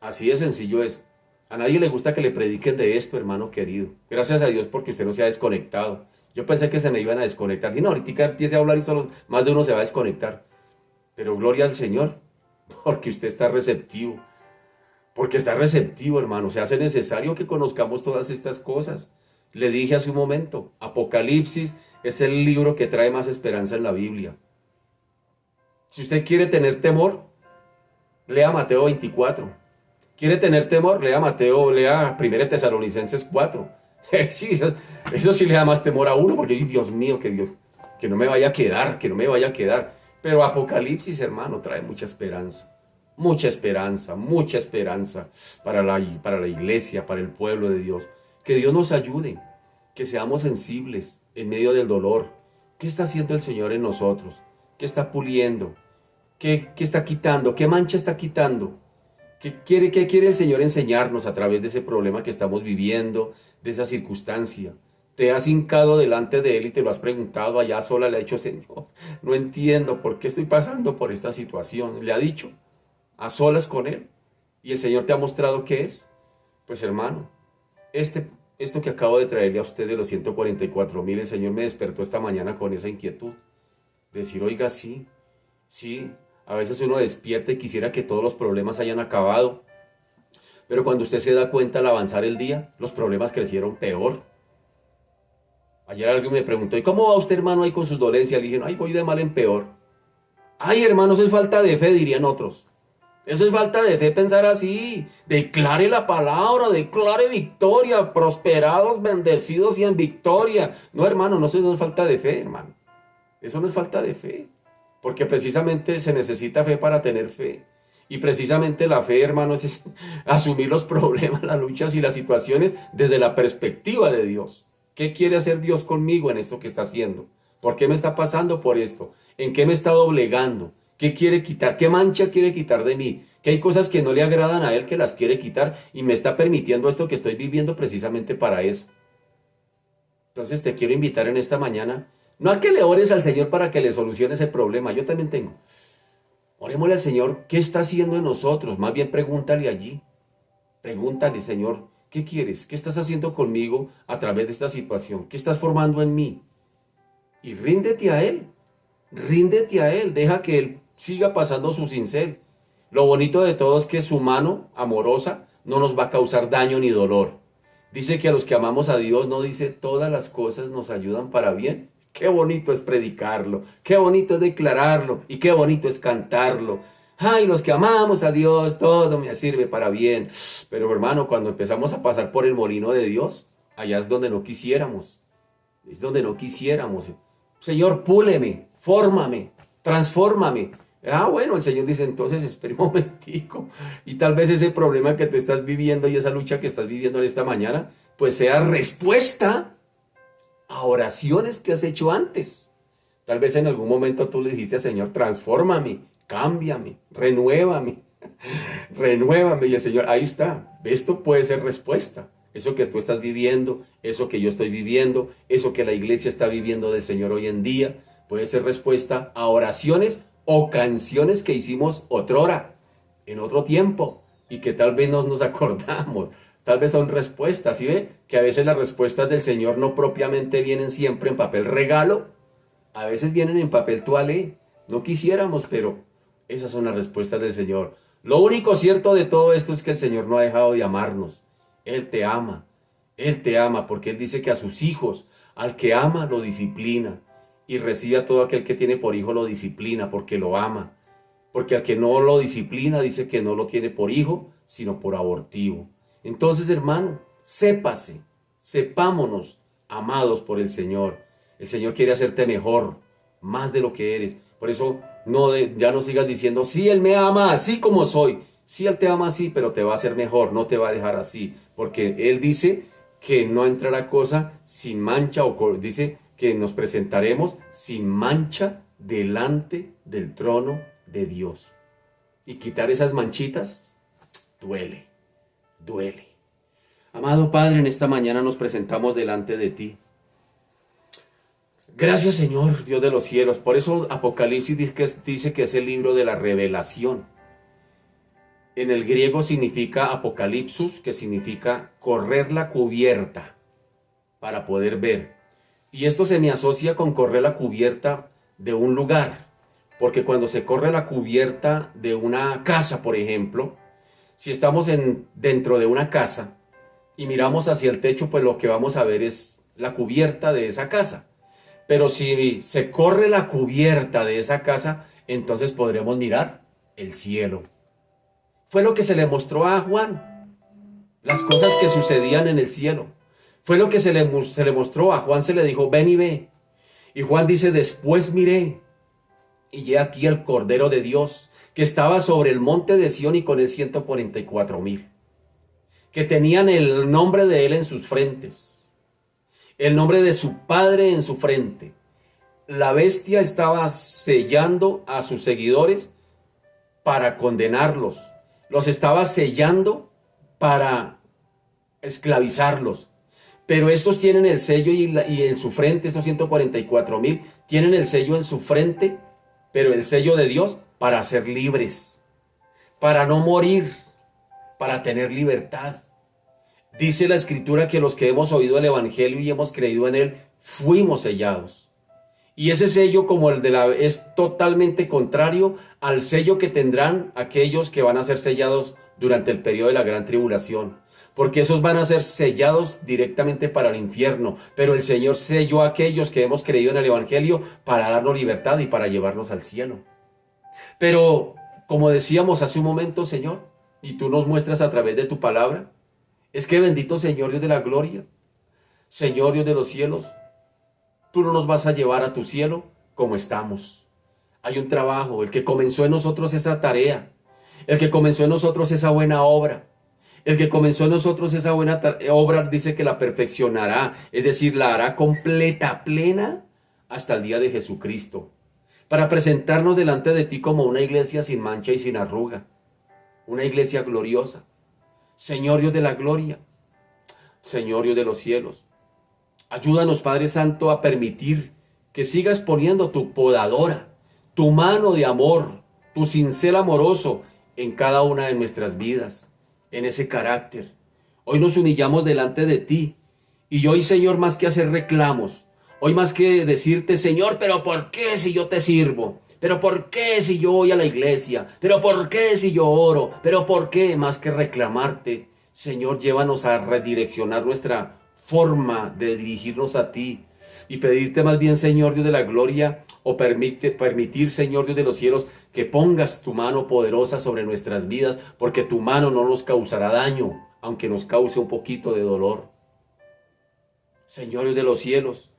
Así de sencillo es. A nadie le gusta que le prediquen de esto, hermano querido. Gracias a Dios porque usted no se ha desconectado. Yo pensé que se me iban a desconectar. Y no, ahorita empiece a hablar y solo más de uno se va a desconectar. Pero gloria al Señor. porque usted está receptivo. Porque está receptivo, hermano. Se hace necesario que conozcamos todas estas cosas. Le dije hace un momento, Apocalipsis es el libro que trae más esperanza en la Biblia. Si usted quiere tener temor, lea Mateo 24. ¿Quiere tener temor? Lea 1 Tesalonicenses 4. Sí, eso sí le da más temor a uno, porque Dios mío, que no me vaya a quedar, que no me vaya a quedar. Pero Apocalipsis, hermano, trae mucha esperanza. Mucha esperanza para la iglesia, para el pueblo de Dios. Que Dios nos ayude, que seamos sensibles en medio del dolor. ¿Qué está haciendo el Señor en nosotros? ¿Qué está puliendo? ¿Qué está quitando? ¿Qué mancha está quitando? ¿Qué quiere el Señor enseñarnos a través de ese problema que estamos viviendo, de esa circunstancia? Te has hincado delante de Él y te lo has preguntado allá sola, le ha dicho, Señor, no entiendo por qué estoy pasando por esta situación. Le ha dicho, a solas con Él. Y el Señor te ha mostrado qué es. Pues hermano, esto que acabo de traerle a usted de los 144,000, el Señor me despertó esta mañana con esa inquietud. Decir, oiga, sí, a veces uno despierta y quisiera que todos los problemas hayan acabado. Pero cuando usted se da cuenta al avanzar el día, los problemas crecieron peor. Ayer alguien me preguntó, ¿y cómo va usted, hermano, ahí con sus dolencias? Le dije, ay, voy de mal en peor. Ay, hermano, eso es falta de fe, dirían otros. Eso es falta de fe pensar así. Declare la palabra, declare victoria, prosperados, bendecidos y en victoria. No, hermano, no, eso no es falta de fe, hermano. Eso no es falta de fe. Porque precisamente se necesita fe para tener fe. Y precisamente la fe, hermano, es asumir los problemas, las luchas y las situaciones desde la perspectiva de Dios. ¿Qué quiere hacer Dios conmigo en esto que está haciendo? ¿Por qué me está pasando por esto? ¿En qué me está doblegando? ¿Qué quiere quitar? ¿Qué mancha quiere quitar de mí? Que hay cosas que no le agradan a Él, que las quiere quitar y me está permitiendo esto que estoy viviendo precisamente para eso. Entonces te quiero invitar en esta mañana, no a que le ores al Señor para que le solucione ese problema, yo también tengo. Orémosle al Señor, ¿qué está haciendo en nosotros? Más bien pregúntale allí. Pregúntale, Señor, ¿qué quieres? ¿Qué estás haciendo conmigo a través de esta situación? ¿Qué estás formando en mí? Y ríndete a Él. Ríndete a Él. Deja que Él siga pasando su cincel. Lo bonito de todo es que su mano amorosa no nos va a causar daño ni dolor. Dice que a los que amamos a Dios, no dice todas las cosas nos ayudan para bien. Qué bonito es predicarlo, qué bonito es declararlo y qué bonito es cantarlo. Ay, los que amamos a Dios, todo me sirve para bien. Pero hermano, cuando empezamos a pasar por el molino de Dios, allá es donde no quisiéramos. Es donde no quisiéramos. Señor, púleme, fórmame, transfórmame. Ah, bueno, el Señor dice, entonces espera un momentico. Y tal vez ese problema que tú estás viviendo y esa lucha que estás viviendo en esta mañana, pues sea respuesta a oraciones que has hecho antes. Tal vez en algún momento tú le dijiste al Señor, transfórmame, cámbiame, renuévame, renuévame. Y el Señor, ahí está, esto puede ser respuesta. Eso que tú estás viviendo, eso que yo estoy viviendo, eso que la iglesia está viviendo del Señor hoy en día, puede ser respuesta a oraciones o canciones que hicimos otrora, en otro tiempo, y que tal vez no nos acordamos. Tal vez son respuestas, ¿sí ve? Que a veces las respuestas del Señor no propiamente vienen siempre en papel regalo, a veces vienen en papel toalé. No quisiéramos, pero esas son las respuestas del Señor. Lo único cierto de todo esto es que el Señor no ha dejado de amarnos. Él te ama porque Él dice que a sus hijos, al que ama, lo disciplina. Y recibe a todo aquel que tiene por hijo, lo disciplina porque lo ama. Porque al que no lo disciplina, dice que no lo tiene por hijo, sino por abortivo. Entonces, hermano, sepámonos amados por el Señor. El Señor quiere hacerte mejor, más de lo que eres. Por eso ya no sigas diciendo, sí, Él me ama así como soy. Sí, Él te ama así, pero te va a hacer mejor, no te va a dejar así. Porque Él dice que no entrará cosa sin mancha, o dice que nos presentaremos sin mancha delante del trono de Dios. Y quitar esas manchitas duele. Amado Padre, en esta mañana nos presentamos delante de ti. Gracias, Señor, Dios de los cielos. Por eso Apocalipsis dice que es el libro de la revelación. En el griego significa apocalipsus, que significa correr la cubierta para poder ver. Y esto se me asocia con correr la cubierta de un lugar, Porque cuando se corre la cubierta de una casa, por ejemplo, si estamos dentro de una casa y miramos hacia el techo, pues lo que vamos a ver es la cubierta de esa casa. Pero si se corre la cubierta de esa casa, entonces podremos mirar el cielo. Fue lo que se le mostró a Juan, las cosas que sucedían en el cielo. Fue lo que se le mostró a Juan, se le dijo, ven y ve. Y Juan dice, después miré, y he aquí el Cordero de Dios, que estaba sobre el monte de Sión y con él 144,000, que tenían el nombre de él en sus frentes, el nombre de su Padre en su frente. La bestia estaba sellando a sus seguidores para condenarlos. Los estaba sellando para esclavizarlos. Pero estos tienen el sello y en su frente, estos 144,000, tienen el sello en su frente, pero el sello de Dios para ser libres, para no morir, para tener libertad. Dice la Escritura que los que hemos oído el Evangelio y hemos creído en él, fuimos sellados. Y ese sello como el de es totalmente contrario al sello que tendrán aquellos que van a ser sellados durante el periodo de la gran tribulación. Porque esos van a ser sellados directamente para el infierno. Pero el Señor selló a aquellos que hemos creído en el Evangelio para darnos libertad y para llevarnos al cielo. Pero, como decíamos hace un momento, Señor, y tú nos muestras a través de tu palabra, es que bendito Señor Dios de la gloria, Señor Dios de los cielos, tú no nos vas a llevar a tu cielo como estamos. Hay un trabajo, el que comenzó en nosotros esa tarea, el que comenzó en nosotros esa buena obra, el que comenzó en nosotros esa buena obra dice que la perfeccionará, es decir, la hará completa, plena, hasta el día de Jesucristo, para presentarnos delante de ti como una iglesia sin mancha y sin arruga, una iglesia gloriosa. Señor Dios de la gloria, Señor Dios de los cielos, ayúdanos, Padre Santo, a permitir que sigas poniendo tu podadora, tu mano de amor, tu cincel amoroso en cada una de nuestras vidas, en ese carácter. Hoy nos humillamos delante de ti y hoy, Señor, más que hacer reclamos, hoy más que decirte, Señor, pero ¿por qué si yo te sirvo? ¿Pero por qué si yo voy a la iglesia? ¿Pero por qué si yo oro? ¿Pero por qué? Más que reclamarte, Señor, llévanos a redireccionar nuestra forma de dirigirnos a ti y pedirte más bien, Señor Dios de la gloria, o permitir, Señor Dios de los cielos, que pongas tu mano poderosa sobre nuestras vidas, porque tu mano no nos causará daño, aunque nos cause un poquito de dolor. Señor Dios de los cielos,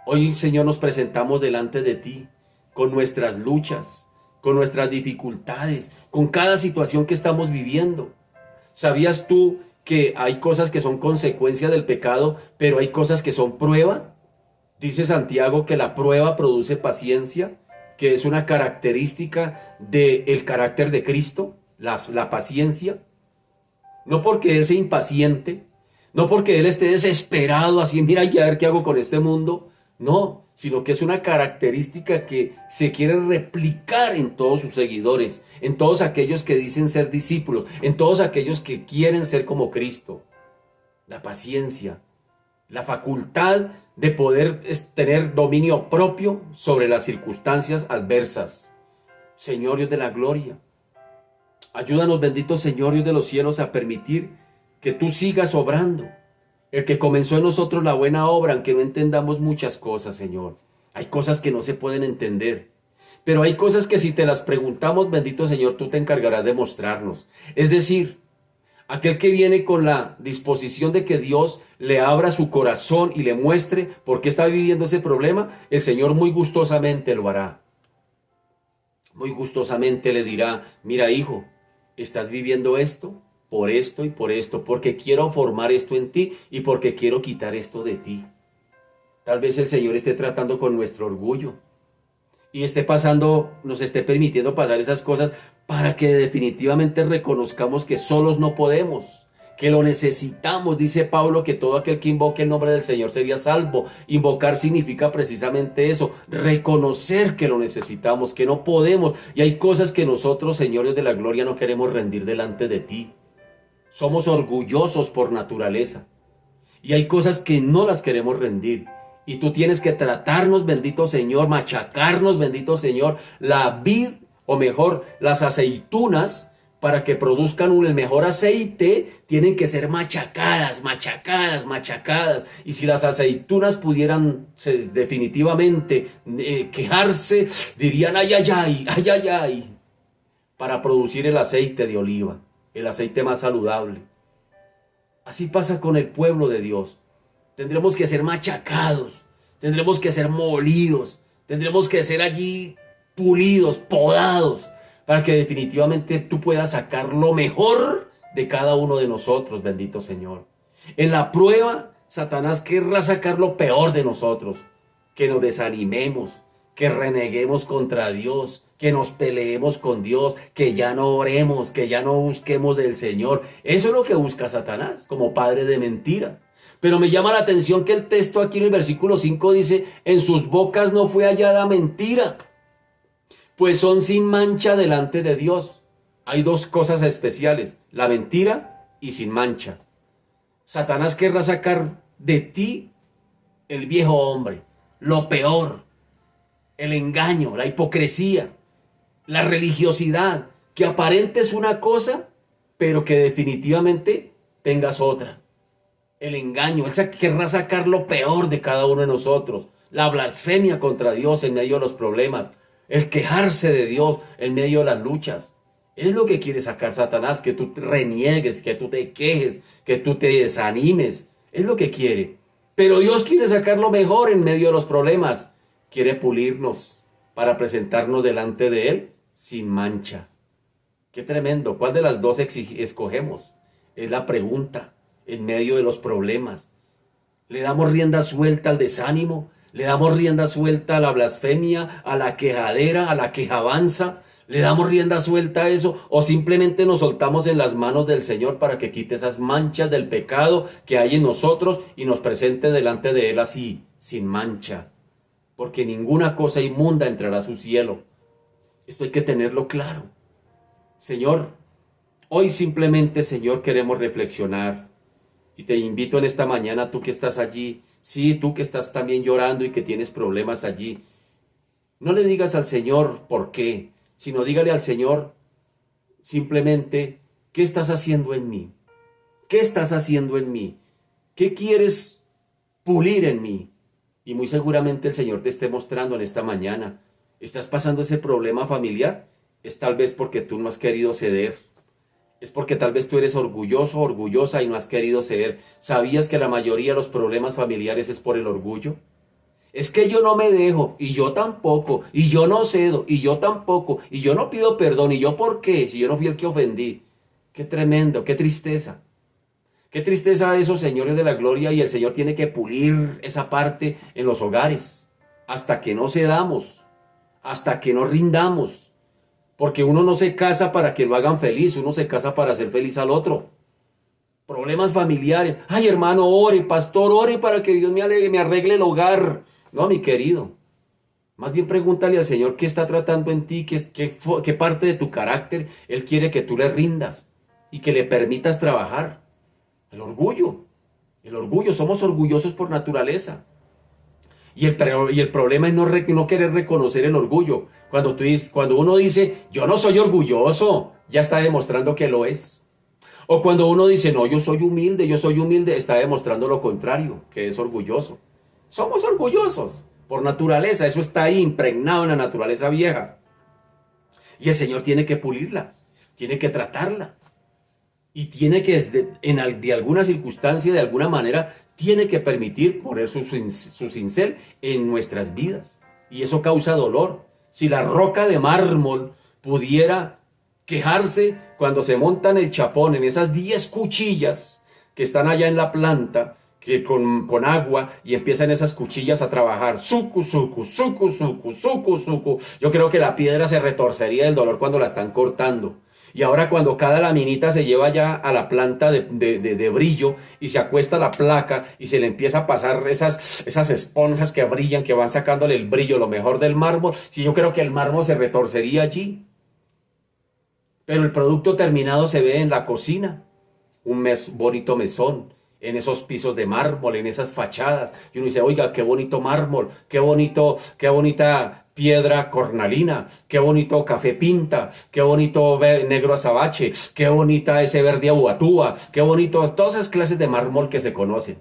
hoy, Señor, nos presentamos delante de ti, con nuestras luchas, con nuestras dificultades, con cada situación que estamos viviendo. ¿Sabías tú que hay cosas que son consecuencia del pecado, pero hay cosas que son prueba? Dice Santiago que la prueba produce paciencia, que es una característica del carácter de Cristo, la paciencia. No porque Él sea impaciente, no porque Él esté desesperado, así, mira, ya a ver qué hago con este mundo. No, sino que es una característica que se quiere replicar en todos sus seguidores, en todos aquellos que dicen ser discípulos, en todos aquellos que quieren ser como Cristo. La paciencia, la facultad de poder tener dominio propio sobre las circunstancias adversas. Señor Dios de la gloria, ayúdanos, bendito Señor Dios de los cielos, a permitir que tú sigas obrando. El que comenzó en nosotros la buena obra, aunque no entendamos muchas cosas, Señor. Hay cosas que no se pueden entender, pero hay cosas que si te las preguntamos, bendito Señor, tú te encargarás de mostrarnos. Es decir, aquel que viene con la disposición de que Dios le abra su corazón y le muestre por qué está viviendo ese problema, el Señor muy gustosamente lo hará. Muy gustosamente le dirá, mira, hijo, ¿estás viviendo esto? Por esto y por esto, porque quiero formar esto en ti y porque quiero quitar esto de ti. Tal vez el Señor esté tratando con nuestro orgullo y nos esté permitiendo pasar esas cosas para que definitivamente reconozcamos que solos no podemos, que lo necesitamos. Dice Pablo que todo aquel que invoque el nombre del Señor sería salvo. Invocar significa precisamente eso, reconocer que lo necesitamos, que no podemos. Y hay cosas que nosotros, señores de la gloria, no queremos rendir delante de ti. Somos orgullosos por naturaleza y hay cosas que no las queremos rendir. Y tú tienes que tratarnos, bendito Señor, machacarnos, bendito Señor, la vid, o mejor, las aceitunas, para que produzcan el mejor aceite, tienen que ser machacadas, machacadas, machacadas. Y si las aceitunas pudieran definitivamente quejarse, dirían, ay, ay, ay, ay, ay, ay, para producir el aceite de oliva, el aceite más saludable. Así pasa con el pueblo de Dios. Tendremos que ser machacados, tendremos que ser molidos, tendremos que ser allí pulidos, podados, para que definitivamente tú puedas sacar lo mejor de cada uno de nosotros, bendito Señor. En la prueba, Satanás querrá sacar lo peor de nosotros, que nos desanimemos, que reneguemos contra Dios, que nos peleemos con Dios, que ya no oremos, que ya no busquemos del Señor. Eso es lo que busca Satanás, como padre de mentira. Pero me llama la atención que el texto aquí en el versículo 5 dice, en sus bocas no fue hallada mentira, pues son sin mancha delante de Dios. Hay dos cosas especiales, la mentira y sin mancha. Satanás querrá sacar de ti el viejo hombre, lo peor, el engaño, la hipocresía, la religiosidad, que aparentes una cosa, pero que definitivamente tengas otra. El engaño, él querrá sacar lo peor de cada uno de nosotros, la blasfemia contra Dios en medio de los problemas, el quejarse de Dios en medio de las luchas. Es lo que quiere sacar Satanás, que tú reniegues, que tú te quejes, que tú te desanimes. Es lo que quiere. Pero Dios quiere sacar lo mejor en medio de los problemas. Quiere pulirnos para presentarnos delante de Él sin mancha. Qué tremendo. ¿Cuál de las dos escogemos? Es la pregunta en medio de los problemas. ¿Le damos rienda suelta al desánimo? ¿Le damos rienda suelta a la blasfemia, a la quejadera, a la quejabanza? ¿Le damos rienda suelta a eso? ¿O simplemente nos soltamos en las manos del Señor para que quite esas manchas del pecado que hay en nosotros y nos presente delante de Él así, sin mancha? Porque ninguna cosa inmunda entrará a su cielo. Esto hay que tenerlo claro. Señor, hoy simplemente, Señor, queremos reflexionar. Y te invito en esta mañana, tú que estás allí, sí, tú que estás también llorando y que tienes problemas allí, no le digas al Señor por qué, sino dígale al Señor simplemente, ¿qué estás haciendo en mí? ¿Qué estás haciendo en mí? ¿Qué quieres pulir en mí? Y muy seguramente el Señor te esté mostrando en esta mañana. ¿Estás pasando ese problema familiar? Es tal vez porque tú no has querido ceder. Es porque tal vez tú eres orgulloso, orgullosa y no has querido ceder. ¿Sabías que la mayoría de los problemas familiares es por el orgullo? Es que yo no me dejo, y yo tampoco, y yo no cedo, y yo tampoco, y yo no pido perdón, y yo por qué, si yo no fui el que ofendí. Qué tremendo, qué tristeza. Qué tristeza eso, señores de la gloria, y el Señor tiene que pulir esa parte en los hogares, hasta que no cedamos, hasta que no rindamos. Porque uno no se casa para que lo hagan feliz, uno se casa para hacer feliz al otro. Problemas familiares. Ay, hermano, ore, pastor, ore para que Dios me arregle el hogar. No, mi querido. Más bien pregúntale al Señor qué está tratando en ti, qué parte de tu carácter Él quiere que tú le rindas y que le permitas trabajar. El orgullo, somos orgullosos por naturaleza. Y el problema es no querer reconocer el orgullo. Cuando uno dice, yo no soy orgulloso, ya está demostrando que lo es. O cuando uno dice, no, yo soy humilde, está demostrando lo contrario, que es orgulloso. Somos orgullosos por naturaleza, eso está ahí impregnado en la naturaleza vieja. Y el Señor tiene que pulirla, tiene que tratarla. Y tiene que, de alguna circunstancia, de alguna manera, tiene que permitir poner su cincel en nuestras vidas. Y eso causa dolor. Si la roca de mármol pudiera quejarse cuando se montan el chapón en esas 10 cuchillas que están allá en la planta, que con agua, y empiezan esas cuchillas a trabajar, suku, suku, suku, suku, suku, suku. Yo creo que la piedra se retorcería del dolor cuando la están cortando. Y ahora cuando cada laminita se lleva ya a la planta de brillo y se acuesta la placa y se le empieza a pasar esas esponjas que brillan, que van sacándole el brillo, lo mejor del mármol, si yo creo que el mármol se retorcería allí. Pero el producto terminado se ve en la cocina, un bonito mesón, en esos pisos de mármol, en esas fachadas. Y uno dice, oiga, qué bonito mármol, qué bonito, qué bonita piedra cornalina, qué bonito café pinta, qué bonito negro azabache, qué bonita ese verde abuatúa, qué bonito todas esas clases de mármol que se conocen.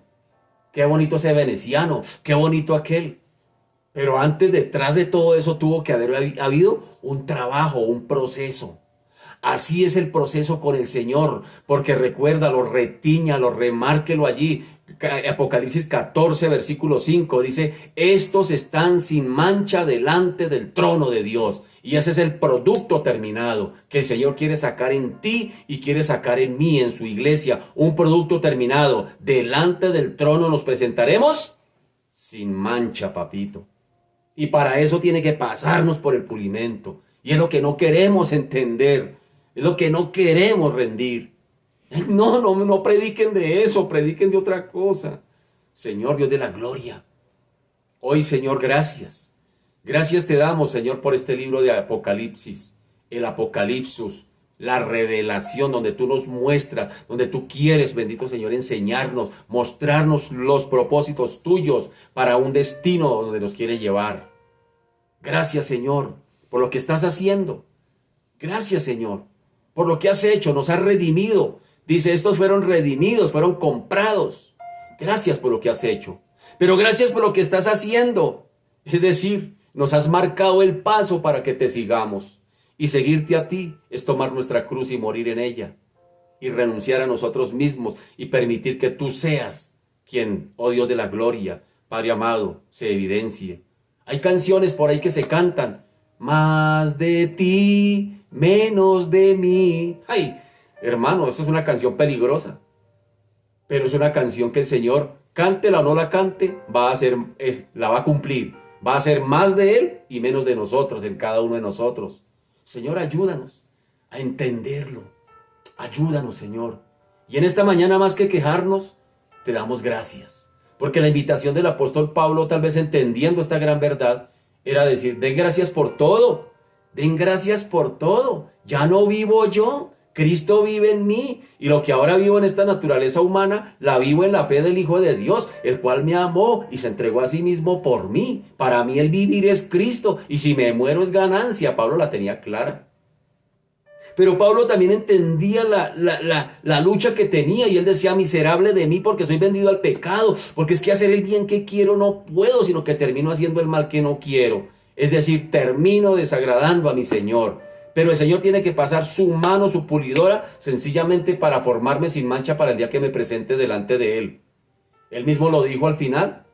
Qué bonito ese veneciano, qué bonito aquel. Pero antes, detrás de todo eso, tuvo que haber habido un trabajo, un proceso. Así es el proceso con el Señor, porque recuérdalo, retíñalo, remárquelo allí. Apocalipsis 14, versículo 5 dice, estos están sin mancha delante del trono de Dios. Y ese es el producto terminado que el Señor quiere sacar en ti y quiere sacar en mí, en su iglesia. Un producto terminado. Delante del trono nos presentaremos sin mancha, papito. Y para eso tiene que pasarnos por el pulimento. Y es lo que no queremos entender. Es lo que no queremos rendir. No prediquen de eso, prediquen de otra cosa. Señor Dios de la gloria. Hoy, Señor, gracias. Gracias te damos, Señor, por este libro de Apocalipsis. El Apocalipsis, la revelación donde tú nos muestras, donde tú quieres, bendito Señor, enseñarnos, mostrarnos los propósitos tuyos para un destino donde nos quiere llevar. Gracias, Señor, por lo que estás haciendo. Gracias, Señor, por lo que has hecho, nos has redimido. Dice, estos fueron redimidos, fueron comprados. Gracias por lo que has hecho. Pero gracias por lo que estás haciendo. Es decir, nos has marcado el paso para que te sigamos. Y seguirte a ti es tomar nuestra cruz y morir en ella. Y renunciar a nosotros mismos y permitir que tú seas quien, oh Dios de la gloria, Padre amado, se evidencie. Hay canciones por ahí que se cantan. Más de ti, menos de mí. Ay, hermano, eso es una canción peligrosa. Pero es una canción que el Señor, cántela o no la cante, la va a cumplir. Va a ser más de Él y menos de nosotros, en cada uno de nosotros. Señor, ayúdanos a entenderlo. Ayúdanos, Señor. Y en esta mañana, más que quejarnos, te damos gracias. Porque la invitación del apóstol Pablo, tal vez entendiendo esta gran verdad, era decir, den gracias por todo. Den gracias por todo. Ya no vivo yo. Cristo vive en mí. Y lo que ahora vivo en esta naturaleza humana, la vivo en la fe del Hijo de Dios, el cual me amó y se entregó a sí mismo por mí. Para mí el vivir es Cristo. Y si me muero es ganancia. Pablo la tenía clara. Pero Pablo también entendía la lucha que tenía y él decía, miserable de mí porque soy vendido al pecado, porque es que hacer el bien que quiero no puedo, sino que termino haciendo el mal que no quiero. Es decir, termino desagradando a mi Señor. Pero el Señor tiene que pasar su mano, su pulidora, sencillamente para formarme sin mancha para el día que me presente delante de Él. Él mismo lo dijo al final.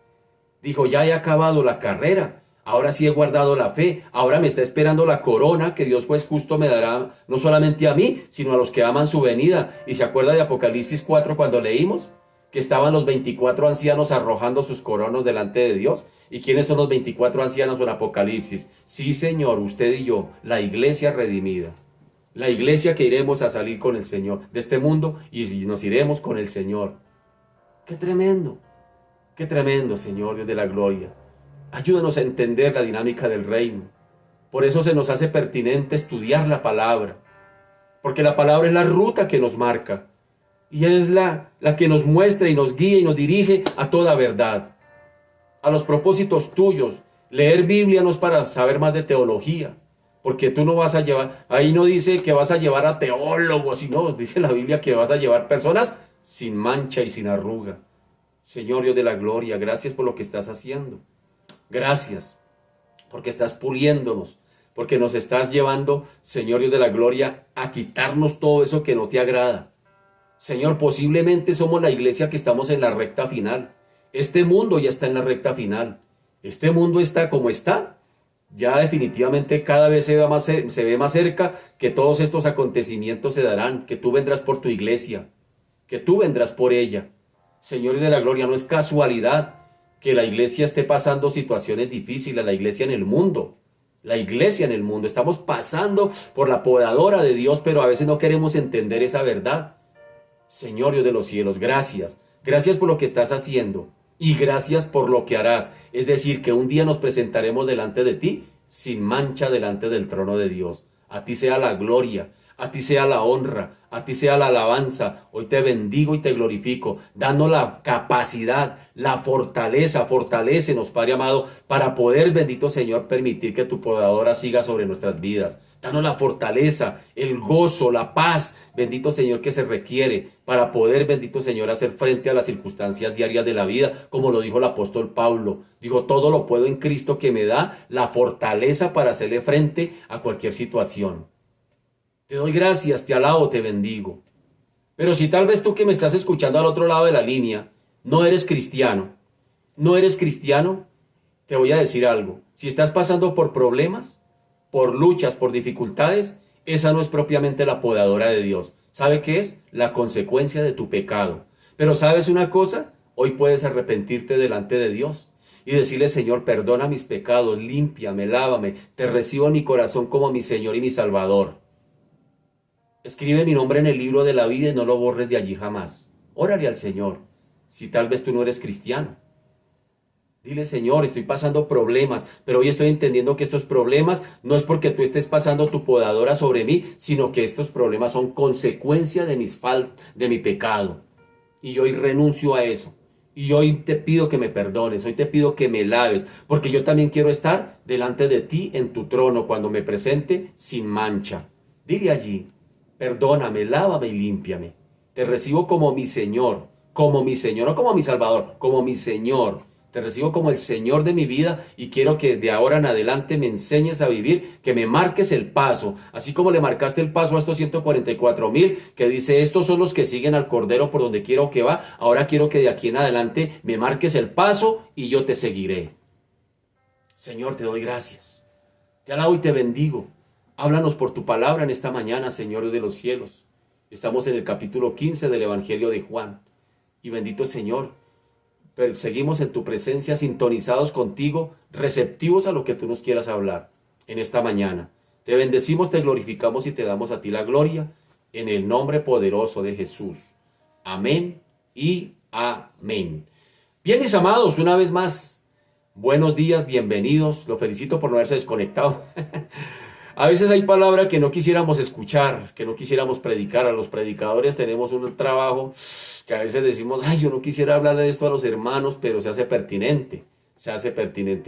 Dijo, ya he acabado la carrera. Ahora sí he guardado la fe. Ahora me está esperando la corona que Dios juez justo me dará, no solamente a mí, sino a los que aman su venida. ¿Y se acuerda de Apocalipsis 4 cuando leímos? Que estaban los 24 ancianos arrojando sus coronas delante de Dios. ¿Y quiénes son los 24 ancianos en Apocalipsis? Sí, Señor, usted y yo, la iglesia redimida. La iglesia que iremos a salir con el Señor de este mundo y nos iremos con el Señor. ¡Qué tremendo, Señor, Dios de la gloria! Ayúdanos a entender la dinámica del reino. Por eso se nos hace pertinente estudiar la palabra. Porque la palabra es la ruta que nos marca. Y es la que nos muestra y nos guía y nos dirige a toda verdad. A los propósitos tuyos. Leer Biblia no es para saber más de teología. Porque tú no vas a llevar, ahí no dice que vas a llevar a teólogos, sino dice la Biblia que vas a llevar personas sin mancha y sin arruga. Señor Dios de la gloria, gracias por lo que estás haciendo. Gracias, porque estás puliéndonos, porque nos estás llevando, Señor Dios de la gloria, a quitarnos todo eso que no te agrada. Señor, posiblemente somos la iglesia que estamos en la recta final. Este mundo ya está en la recta final. Este mundo está como está. Ya definitivamente cada vez se ve más cerca que todos estos acontecimientos se darán, que tú vendrás por tu iglesia, que tú vendrás por ella. Señor de la gloria, no es casualidad que la iglesia esté pasando situaciones difíciles, la iglesia en el mundo. La iglesia en el mundo. Estamos pasando por la podadora de Dios, pero a veces no queremos entender esa verdad. Señor Dios de los cielos, gracias. Gracias por lo que estás haciendo y gracias por lo que harás. Es decir, que un día nos presentaremos delante de ti sin mancha delante del trono de Dios. A ti sea la gloria, A ti sea la honra, a ti sea la alabanza. Hoy te bendigo y te glorifico, dando la capacidad, la fortaleza. Fortalécenos, Padre amado, para poder, bendito Señor, permitir que tu podadora siga sobre nuestras vidas. Danos la fortaleza, el gozo, la paz, bendito Señor, que se requiere para poder, bendito Señor, hacer frente a las circunstancias diarias de la vida, como lo dijo el apóstol Pablo. Dijo, todo lo puedo en Cristo que me da la fortaleza para hacerle frente a cualquier situación. Te doy gracias, te alabo, te bendigo. Pero si tal vez tú que me estás escuchando al otro lado de la línea, no eres cristiano, te voy a decir algo. Si estás pasando por problemas, por luchas, por dificultades, esa no es propiamente la podadora de Dios. ¿Sabe qué es? La consecuencia de tu pecado. Pero ¿sabes una cosa? Hoy puedes arrepentirte delante de Dios y decirle, Señor, perdona mis pecados, límpiame, lávame, te recibo en mi corazón como mi Señor y mi Salvador. Escribe mi nombre en el libro de la vida y no lo borres de allí jamás. Órale al Señor, si tal vez tú no eres cristiano. Dile, Señor, estoy pasando problemas, pero hoy estoy entendiendo que estos problemas no es porque tú estés pasando tu podadora sobre mí, sino que estos problemas son consecuencia de de mi pecado. Y hoy renuncio a eso. Y hoy te pido que me perdones, hoy te pido que me laves, porque yo también quiero estar delante de ti en tu trono cuando me presente sin mancha. Dile allí, perdóname, lávame y límpiame. Te recibo como mi Señor, no como mi Salvador, como mi Señor. Te recibo como el Señor de mi vida y quiero que de ahora en adelante me enseñes a vivir, que me marques el paso, así como le marcaste el paso a estos 144,000, que dice, estos son los que siguen al Cordero por donde quiero que va. Ahora quiero que de aquí en adelante me marques el paso y yo te seguiré. Señor, te doy gracias. Te alabo y te bendigo. Háblanos por tu palabra en esta mañana, Señor de los cielos. Estamos en el capítulo 15 del Evangelio de Juan. Y bendito Señor, seguimos en tu presencia, sintonizados contigo, receptivos a lo que tú nos quieras hablar en esta mañana. Te bendecimos, te glorificamos y te damos a ti la gloria en el nombre poderoso de Jesús. Amén y amén. Bien, mis amados, una vez más, buenos días, bienvenidos. Lo felicito por no haberse desconectado. A veces hay palabras que no quisiéramos escuchar, que no quisiéramos predicar. A los predicadores tenemos un trabajo que a veces decimos, ay, yo no quisiera hablar de esto a los hermanos, pero se hace pertinente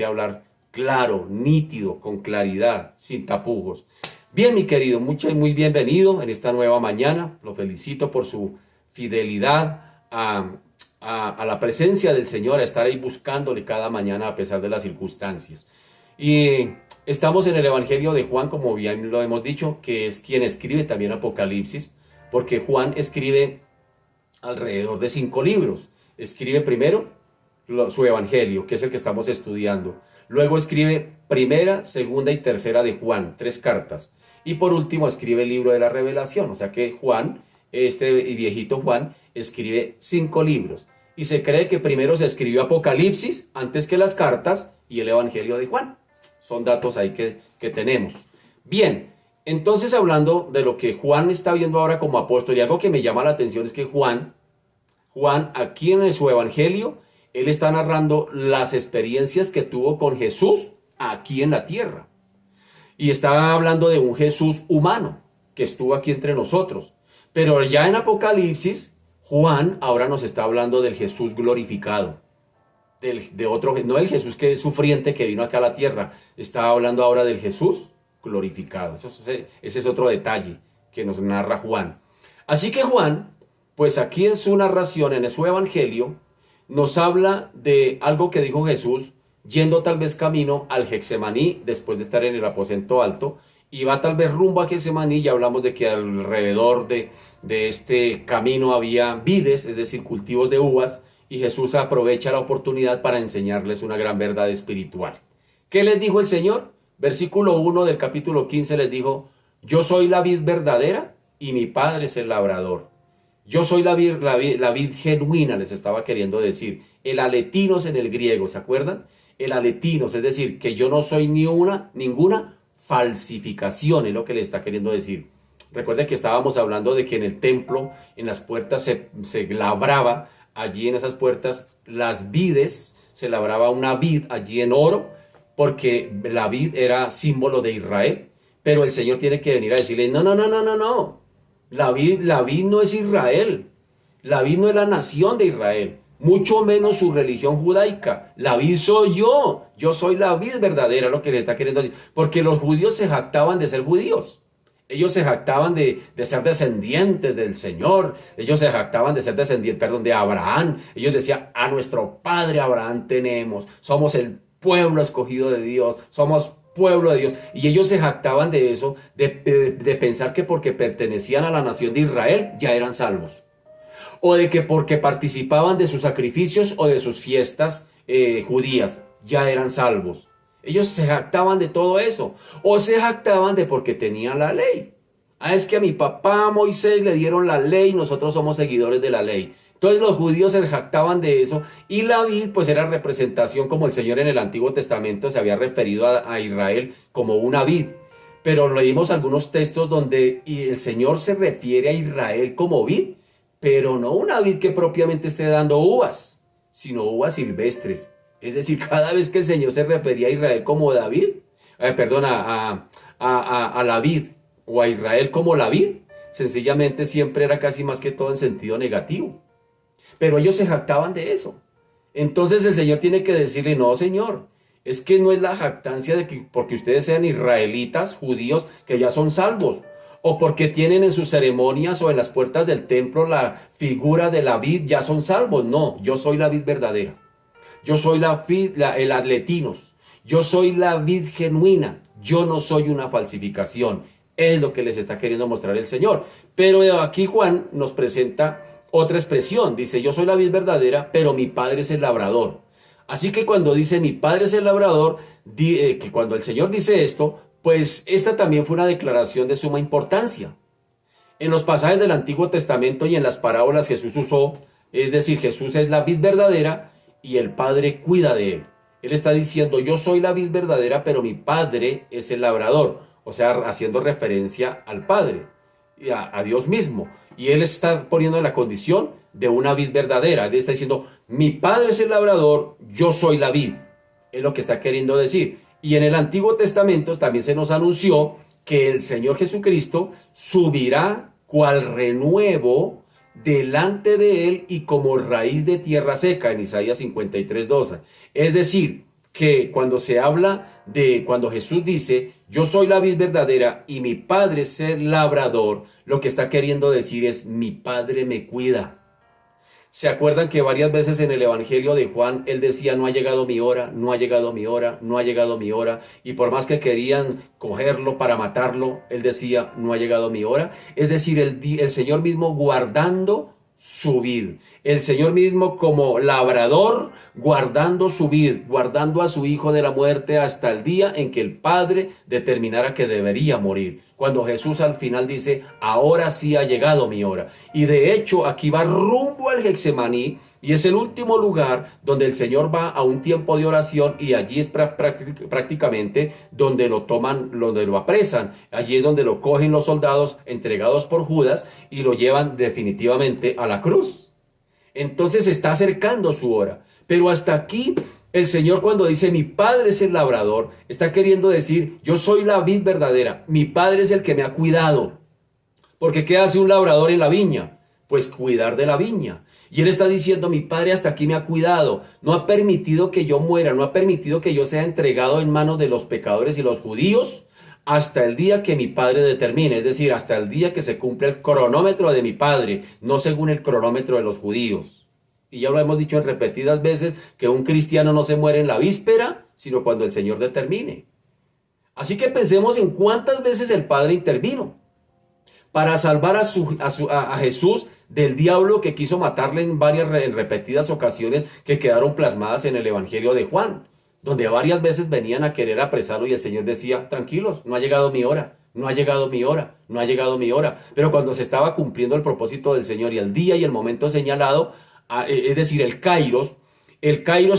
hablar claro, nítido, con claridad, sin tapujos. Bien, mi querido, muy bienvenido en esta nueva mañana. Lo felicito por su fidelidad a la presencia del Señor, a estar ahí buscándole cada mañana a pesar de las circunstancias. Y estamos en el Evangelio de Juan, como bien lo hemos dicho, que es quien escribe también Apocalipsis, porque Juan escribe alrededor de 5 libros. Escribe primero su Evangelio, que es el que estamos estudiando. Luego escribe primera, segunda y tercera de Juan, 3 cartas. Y por último escribe el libro de la Revelación. O sea que Juan, este viejito Juan, escribe 5 libros. Y se cree que primero se escribió Apocalipsis antes que las cartas y el Evangelio de Juan. Son datos ahí que tenemos. Bien, entonces hablando de lo que Juan está viendo ahora como apóstol, y algo que me llama la atención es que Juan aquí en su Evangelio, él está narrando las experiencias que tuvo con Jesús aquí en la tierra. Y está hablando de un Jesús humano que estuvo aquí entre nosotros. Pero ya en Apocalipsis, Juan ahora nos está hablando del Jesús glorificado. De otro, no el Jesús que sufriente que vino acá a la tierra, está hablando ahora del Jesús glorificado. Ese es otro detalle que nos narra Juan. Así que Juan, pues aquí en su narración, en su evangelio, nos habla de algo que dijo Jesús, yendo tal vez camino al Getsemaní, después de estar en el aposento alto, y va tal vez rumbo a Getsemaní, y hablamos de que alrededor de este camino había vides, es decir, cultivos de uvas, y Jesús aprovecha la oportunidad para enseñarles una gran verdad espiritual. ¿Qué les dijo el Señor? Versículo 1 del capítulo 15 les dijo, yo soy la vid verdadera y mi Padre es el labrador. Yo soy la vid genuina, les estaba queriendo decir. El aletinos en el griego, ¿se acuerdan? El aletinos, es decir, que yo no soy ninguna falsificación, es lo que le está queriendo decir. Recuerden que estábamos hablando de que en el templo, en las puertas se labraba. Allí en esas puertas, las vides, se labraba una vid allí en oro, porque la vid era símbolo de Israel, Pero el Señor tiene que venir a decirle, no, no, no, no, no, no. La vid no es Israel. La vid no es la nación de Israel. Mucho menos su religión judaica. La vid soy yo. Yo soy la vid verdadera, lo que le está queriendo decir. Porque los judíos se jactaban de ser judíos. Ellos se jactaban de ser descendientes del Señor. Ellos se jactaban de ser descendientes, perdón, de Abraham. Ellos decían, a nuestro padre Abraham tenemos. Somos el pueblo escogido de Dios. Somos pueblo de Dios. Y ellos se jactaban de eso, de pensar que porque pertenecían a la nación de Israel ya eran salvos. O de que porque participaban de sus sacrificios o de sus fiestas judías ya eran salvos. Ellos se jactaban de todo eso. O se jactaban de porque tenían la ley. Ah, es que a mi papá Moisés le dieron la ley, nosotros somos seguidores de la ley. Entonces los judíos se jactaban de eso. Y la vid pues era representación, como el Señor en el Antiguo Testamento se había referido a Israel como una vid. Pero leímos algunos textos donde el Señor se refiere a Israel como vid, pero no una vid que propiamente esté dando uvas, sino uvas silvestres. Es decir, cada vez que el Señor se refería a Israel como David, perdón, a la vid o a Israel como la vid, sencillamente siempre era casi más que todo en sentido negativo. Pero ellos se jactaban de eso. Entonces el Señor tiene que decirle, no, Señor, es que no es la jactancia de que porque ustedes sean israelitas, judíos, que ya son salvos, o porque tienen en sus ceremonias o en las puertas del templo la figura de la vid, ya son salvos. No, yo soy la vid verdadera. Yo soy el atletinos. Yo soy la vid genuina. Yo no soy una falsificación. Es lo que les está queriendo mostrar el Señor. Pero aquí Juan nos presenta otra expresión. Dice, yo soy la vid verdadera, pero mi padre es el labrador. Así que cuando dice mi padre es el labrador, que cuando el Señor dice esto, pues esta también fue una declaración de suma importancia. En los pasajes del Antiguo Testamento y en las parábolas Jesús usó, es decir, Jesús es la vid verdadera y el Padre cuida de él. Él está diciendo, yo soy la vid verdadera, pero mi Padre es el labrador. O sea, haciendo referencia al Padre, y a Dios mismo. Y él está poniendo en la condición de una vid verdadera. Él está diciendo, mi Padre es el labrador, yo soy la vid. Es lo que está queriendo decir. Y en el Antiguo Testamento también se nos anunció que el Señor Jesucristo subirá cual renuevo delante de él y como raíz de tierra seca, en Isaías 53:12. Es decir, que cuando se habla de, cuando Jesús dice, yo soy la vid verdadera y mi Padre es el labrador, lo que está queriendo decir es, mi Padre me cuida. ¿Se acuerdan que varias veces en el Evangelio de Juan él decía, no ha llegado mi hora, no ha llegado mi hora, no ha llegado mi hora? Y por más que querían cogerlo para matarlo, él decía, no ha llegado mi hora. Es decir, el Señor mismo guardando su vid. El Señor mismo como labrador guardando su vid, guardando a su hijo de la muerte hasta el día en que el Padre determinara que debería morir. Cuando Jesús al final dice, ahora sí ha llegado mi hora. Y de hecho aquí va rumbo al Getsemaní y es el último lugar donde el Señor va a un tiempo de oración y allí es prácticamente donde lo toman, donde lo apresan. Allí es donde lo cogen los soldados entregados por Judas y lo llevan definitivamente a la cruz. Entonces se está acercando su hora. Pero hasta aquí el Señor cuando dice mi Padre es el labrador, está queriendo decir yo soy la vid verdadera. Mi Padre es el que me ha cuidado. Porque ¿qué hace un labrador en la viña? Pues cuidar de la viña. Y él está diciendo mi Padre hasta aquí me ha cuidado. No ha permitido que yo muera. No ha permitido que yo sea entregado en manos de los pecadores y los judíos hasta el día que mi Padre determine, es decir, hasta el día que se cumple el cronómetro de mi Padre, no según el cronómetro de los judíos. Y ya lo hemos dicho en repetidas veces, que un cristiano no se muere en la víspera, sino cuando el Señor determine. Así que pensemos en cuántas veces el Padre intervino para salvar a Jesús del diablo que quiso matarle en repetidas ocasiones que quedaron plasmadas en el Evangelio de Juan, donde varias veces venían a querer apresarlo y el Señor decía, tranquilos, no ha llegado mi hora, no ha llegado mi hora, no ha llegado mi hora. Pero cuando se estaba cumpliendo el propósito del Señor y el día y el momento señalado, es decir, el kairos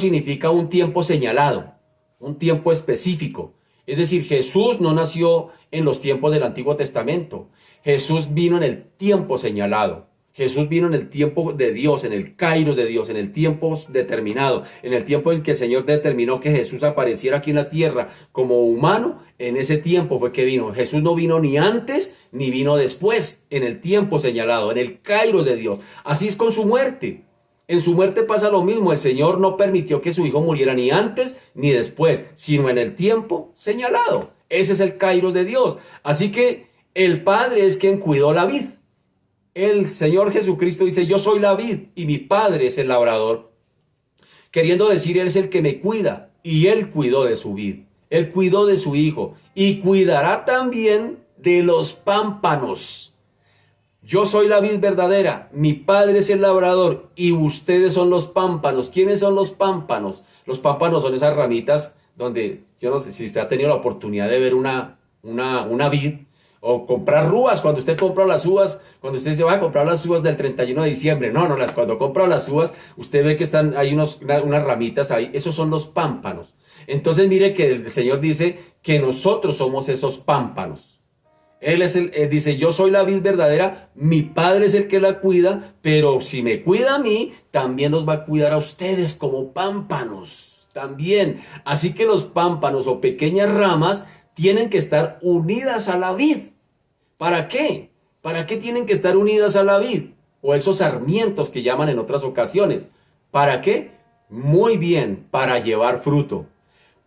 significa un tiempo señalado, un tiempo específico. Es decir, Jesús no nació en los tiempos del Antiguo Testamento, Jesús vino en el tiempo señalado. Jesús vino en el tiempo de Dios, en el kairos de Dios, en el tiempo determinado, en el tiempo en que el Señor determinó que Jesús apareciera aquí en la tierra como humano. En ese tiempo fue que vino. Jesús no vino ni antes ni vino después, en el tiempo señalado, en el kairos de Dios. Así es con su muerte. En su muerte pasa lo mismo. El Señor no permitió que su hijo muriera ni antes ni después, sino en el tiempo señalado. Ese es el kairos de Dios. Así que el Padre es quien cuidó la vid. El Señor Jesucristo dice, yo soy la vid y mi Padre es el labrador. Queriendo decir, Él es el que me cuida y Él cuidó de su vid. Él cuidó de su hijo y cuidará también de los pámpanos. Yo soy la vid verdadera, mi Padre es el labrador y ustedes son los pámpanos. ¿Quiénes son los pámpanos? Los pámpanos son esas ramitas donde, yo no sé si usted ha tenido la oportunidad de ver una vid o comprar uvas. Cuando usted compra las uvas, cuando usted se va a comprar las uvas del 31 de diciembre, cuando compra las uvas, usted ve que hay unas ramitas ahí, esos son los pámpanos. Entonces mire que el Señor dice que nosotros somos esos pámpanos. Él dice, yo soy la vid verdadera, mi Padre es el que la cuida, pero si me cuida a mí, también los va a cuidar a ustedes como pámpanos, también. Así que los pámpanos o pequeñas ramas tienen que estar unidas a la vid. ¿Para qué? ¿Para qué tienen que estar unidas a la vid? O esos sarmientos que llaman en otras ocasiones. ¿Para qué? Muy bien, para llevar fruto.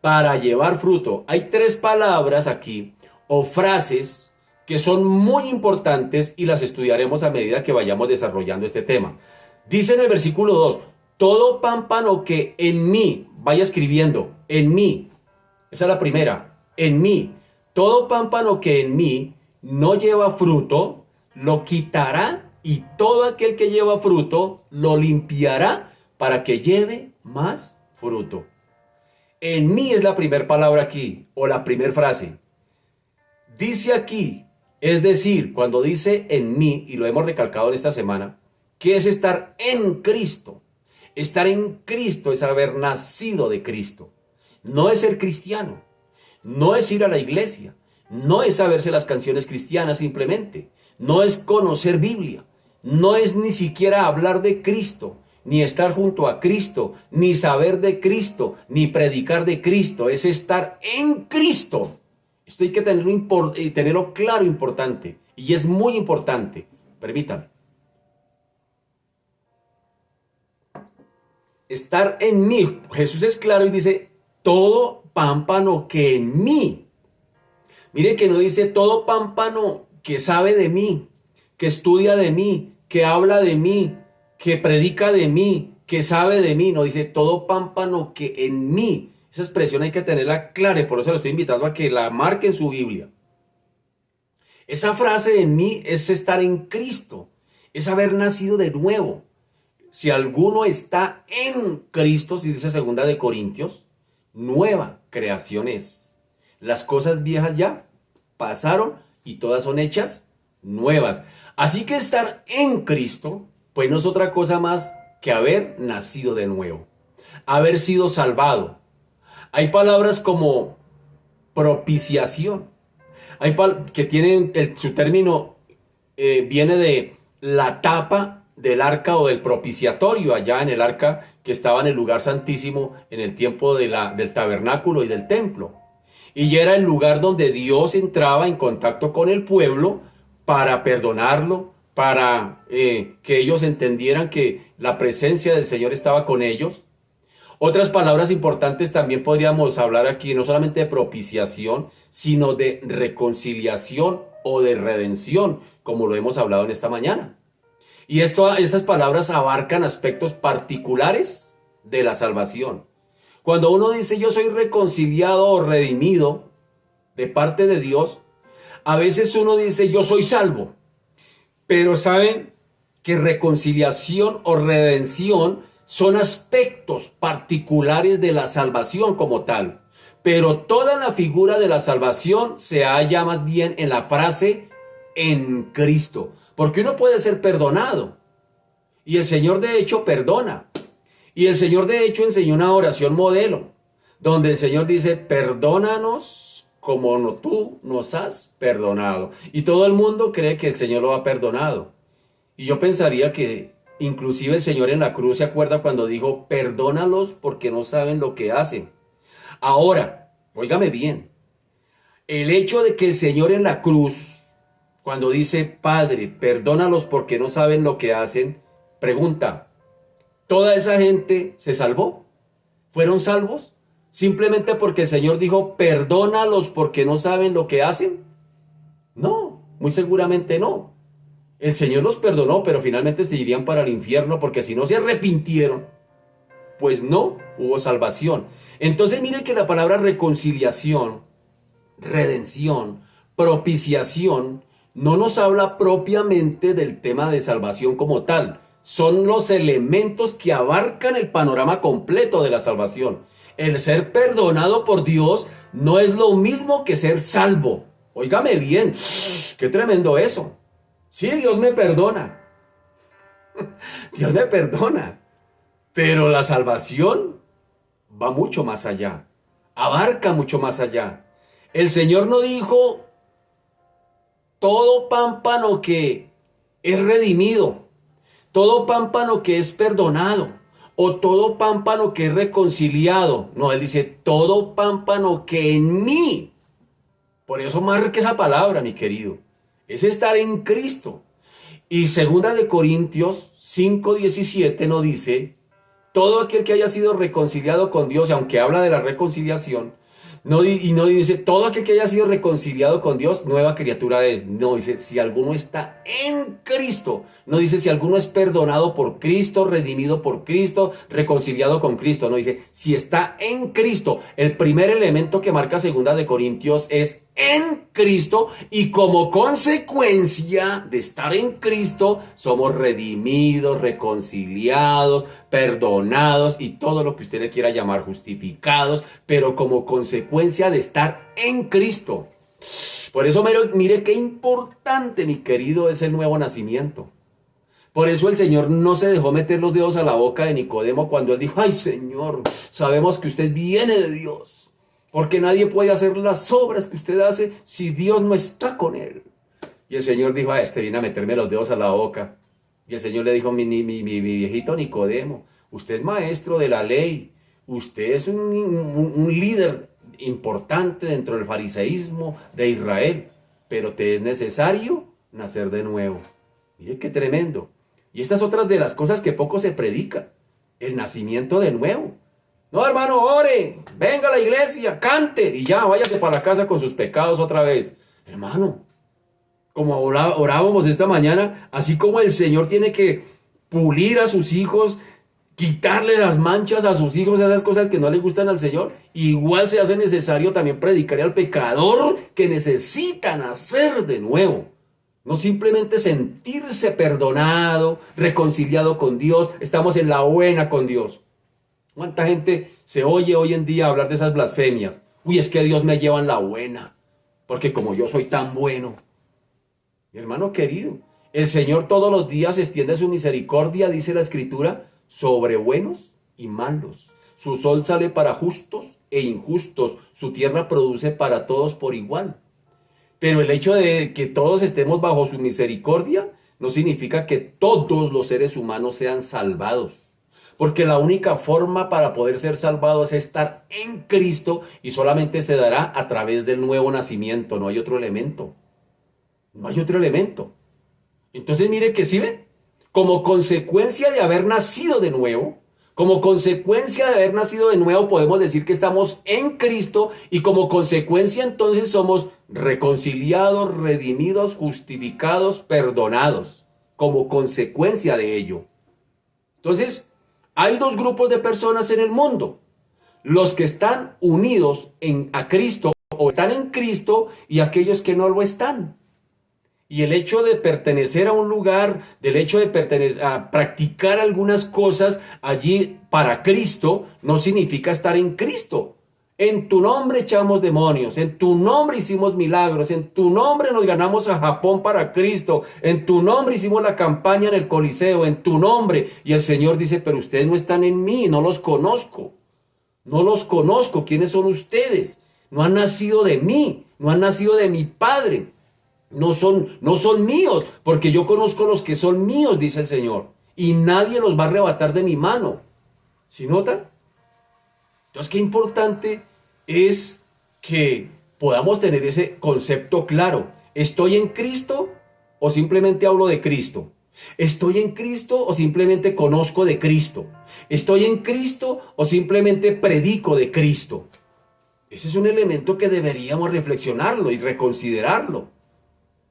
Para llevar fruto. Hay 3 palabras aquí, o frases, que son muy importantes y las estudiaremos a medida que vayamos desarrollando este tema. Dice en el versículo 2, todo pámpano que en mí, vaya escribiendo, en mí, esa es la primera, en mí, todo pámpano que en mí no lleva fruto, lo quitará y todo aquel que lleva fruto, lo limpiará para que lleve más fruto. En mí es la primera palabra aquí, o la primera frase. Dice aquí, es decir, cuando dice en mí, y lo hemos recalcado en esta semana, que es estar en Cristo. Estar en Cristo es haber nacido de Cristo. No es ser cristiano, no es ir a la iglesia, no es saberse las canciones cristianas simplemente, no es conocer Biblia, no es ni siquiera hablar de Cristo, ni estar junto a Cristo, ni saber de Cristo, ni predicar de Cristo, es estar en Cristo. Esto hay que tenerlo claro, importante. Y es muy importante. Permítame. Estar en mí. Jesús es claro y dice, todo pámpano que en mí. Mire que no dice todo pámpano que sabe de mí, que estudia de mí, que habla de mí, que predica de mí, que sabe de mí. No dice todo pámpano que en mí. Esa expresión hay que tenerla clara y por eso lo estoy invitando a que la marque en su Biblia. Esa frase en mí es estar en Cristo, es haber nacido de nuevo. Si alguno está en Cristo, si dice 2 de Corintios, nueva creación es. Las cosas viejas ya pasaron y todas son hechas nuevas. Así que estar en Cristo, pues no es otra cosa más que haber nacido de nuevo, haber sido salvado. Hay palabras como propiciación. Hay que tienen su término viene de la tapa del arca o del propiciatorio, allá en el arca que estaba en el lugar santísimo en el tiempo del tabernáculo y del templo. Y era el lugar donde Dios entraba en contacto con el pueblo para perdonarlo, para que ellos entendieran que la presencia del Señor estaba con ellos. Otras palabras importantes también podríamos hablar aquí, no solamente de propiciación, sino de reconciliación o de redención, como lo hemos hablado en esta mañana. Y estas palabras abarcan aspectos particulares de la salvación. Cuando uno dice yo soy reconciliado o redimido de parte de Dios, a veces uno dice yo soy salvo. Pero saben que reconciliación o redención son aspectos particulares de la salvación como tal. Pero toda la figura de la salvación se halla más bien en la frase en Cristo. Porque uno puede ser perdonado. Y el Señor de hecho perdona. Y el Señor de hecho enseñó una oración modelo. Donde el Señor dice, perdónanos como tú nos has perdonado. Y todo el mundo cree que el Señor lo ha perdonado. Y yo pensaría que inclusive el Señor en la cruz se acuerda cuando dijo, perdónalos porque no saben lo que hacen. Ahora, óigame bien, el hecho de que el Señor en la cruz, cuando dice, Padre, perdónalos porque no saben lo que hacen, pregunta, ¿toda esa gente se salvó? ¿Fueron salvos? Simplemente porque el Señor dijo, perdónalos porque no saben lo que hacen. No, muy seguramente no. El Señor los perdonó, pero finalmente se irían para el infierno porque si no se arrepintieron, pues no hubo salvación. Entonces miren que la palabra reconciliación, redención, propiciación, no nos habla propiamente del tema de salvación como tal. Son los elementos que abarcan el panorama completo de la salvación. El ser perdonado por Dios no es lo mismo que ser salvo. Óigame bien, qué tremendo eso. Sí, Dios me perdona. Dios me perdona. Pero la salvación va mucho más allá. Abarca mucho más allá. El Señor no dijo, todo pámpano que es redimido, todo pámpano que es perdonado, o todo pámpano que es reconciliado. No, Él dice, todo pámpano que en mí. Por eso marque esa palabra, mi querido. Es estar en Cristo. Y segunda de Corintios 5:17 nos dice, todo aquel que haya sido reconciliado con Dios, y aunque habla de la reconciliación, no dice, todo aquel que haya sido reconciliado con Dios, nueva criatura es. No, dice, si alguno está en Cristo. No dice, si alguno es perdonado por Cristo, redimido por Cristo, reconciliado con Cristo. No, dice, si está en Cristo. El primer elemento que marca segunda de Corintios es en Cristo. Y como consecuencia de estar en Cristo, somos redimidos, reconciliados, perdonados y todo lo que usted le quiera llamar, justificados, pero como consecuencia de estar en Cristo. Por eso mire qué importante, mi querido, es el nuevo nacimiento. Por eso el Señor no se dejó meter los dedos a la boca de Nicodemo cuando él dijo, ay Señor, sabemos que usted viene de Dios, porque nadie puede hacer las obras que usted hace si Dios no está con él. Y el Señor dijo, este viene a meterme los dedos a la boca. Y el Señor le dijo, mi viejito Nicodemo, usted es maestro de la ley, usted es un líder importante dentro del fariseísmo de Israel, pero te es necesario nacer de nuevo. Mire qué tremendo. Y estas otras de las cosas que poco se predica, el nacimiento de nuevo. No, hermano, ore, venga a la iglesia, cante y ya, váyase para la casa con sus pecados otra vez. Hermano, como orábamos esta mañana, así como el Señor tiene que pulir a sus hijos, quitarle las manchas a sus hijos, esas cosas que no le gustan al Señor, igual se hace necesario también predicar al pecador que necesita nacer de nuevo. No simplemente sentirse perdonado, reconciliado con Dios, estamos en la buena con Dios. ¿Cuánta gente se oye hoy en día hablar de esas blasfemias? Uy, es que Dios me lleva en la buena, porque como yo soy tan bueno. Mi hermano querido, el Señor todos los días extiende su misericordia, dice la Escritura, sobre buenos y malos. Su sol sale para justos e injustos, su tierra produce para todos por igual. Pero el hecho de que todos estemos bajo su misericordia no significa que todos los seres humanos sean salvados. Porque la única forma para poder ser salvados es estar en Cristo y solamente se dará a través del nuevo nacimiento. No hay otro elemento. No hay otro elemento. Entonces mire que sí ve, como consecuencia de haber nacido de nuevo, podemos decir que estamos en Cristo y como consecuencia entonces somos reconciliados, redimidos, justificados, perdonados, como consecuencia de ello. Entonces, hay dos grupos de personas en el mundo, los que están unidos a Cristo o están en Cristo y aquellos que no lo están. Y el hecho de pertenecer a un lugar, del hecho de pertenecer a practicar algunas cosas allí para Cristo, no significa estar en Cristo. En tu nombre echamos demonios, en tu nombre hicimos milagros, en tu nombre nos ganamos a Japón para Cristo, en tu nombre hicimos la campaña en el Coliseo, en tu nombre. Y el Señor dice, pero ustedes no están en mí, no los conozco. No los conozco, ¿quiénes son ustedes? No han nacido de mí, no han nacido de mi Padre. no son míos, porque yo conozco los que son míos, dice el Señor, y nadie los va a arrebatar de mi mano. ¿Sí notan? Entonces, qué importante es que podamos tener ese concepto claro. ¿Estoy en Cristo o simplemente hablo de Cristo? ¿Estoy en Cristo o simplemente conozco de Cristo? ¿Estoy en Cristo o simplemente predico de Cristo? Ese es un elemento que deberíamos reflexionarlo y reconsiderarlo.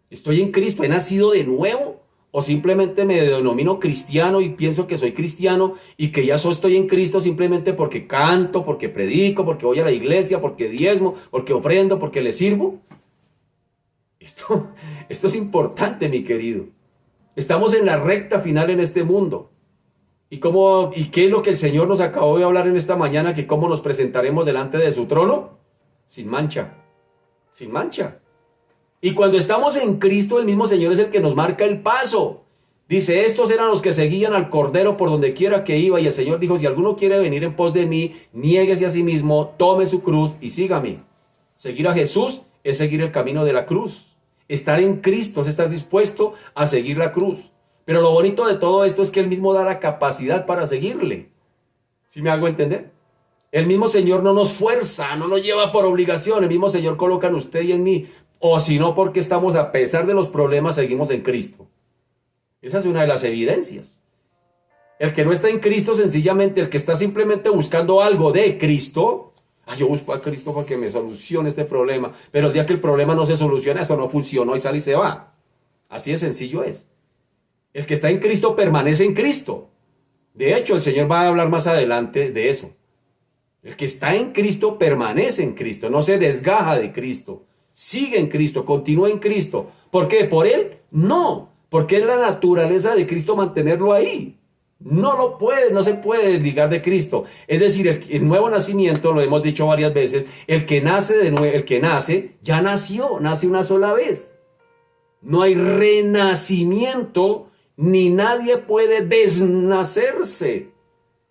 ¿Estoy en Cristo? ¿He nacido de nuevo? ¿O simplemente me denomino cristiano y pienso que soy cristiano y que ya estoy en Cristo simplemente porque canto, porque predico, porque voy a la iglesia, porque diezmo, porque ofrendo, porque le sirvo? Esto es importante, mi querido. Estamos en la recta final en este mundo. ¿Y qué es lo que el Señor nos acabó de hablar en esta mañana? Que cómo nos presentaremos delante de su trono. Sin mancha. Sin mancha. Y cuando estamos en Cristo, el mismo Señor es el que nos marca el paso. Dice, estos eran los que seguían al Cordero por donde quiera que iba. Y el Señor dijo, si alguno quiere venir en pos de mí, niéguese a sí mismo, tome su cruz y sígame. Seguir a Jesús es seguir el camino de la cruz. Estar en Cristo es estar dispuesto a seguir la cruz. Pero lo bonito de todo esto es que Él mismo da la capacidad para seguirle. ¿Sí me hago entender? El mismo Señor no nos fuerza, no nos lleva por obligación. El mismo Señor coloca en usted y en mí. O si no, porque estamos, a pesar de los problemas, seguimos en Cristo. Esa es una de las evidencias. El que no está en Cristo, sencillamente, el que está simplemente buscando algo de Cristo. Yo busco a Cristo para que me solucione este problema. Pero el día que el problema no se soluciona, eso no funcionó y sale y se va. Así de sencillo es. El que está en Cristo permanece en Cristo. De hecho, el Señor va a hablar más adelante de eso. El que está en Cristo permanece en Cristo, no se desgaja de Cristo. Sigue en Cristo, continúa en Cristo. ¿Por qué? ¿Por Él? No, porque es la naturaleza de Cristo mantenerlo ahí. No se puede desligar de Cristo. Es decir, el nuevo nacimiento, lo hemos dicho varias veces, el que nace de nuevo, el que nace, ya nació, nace una sola vez. No hay renacimiento, ni nadie puede desnacerse.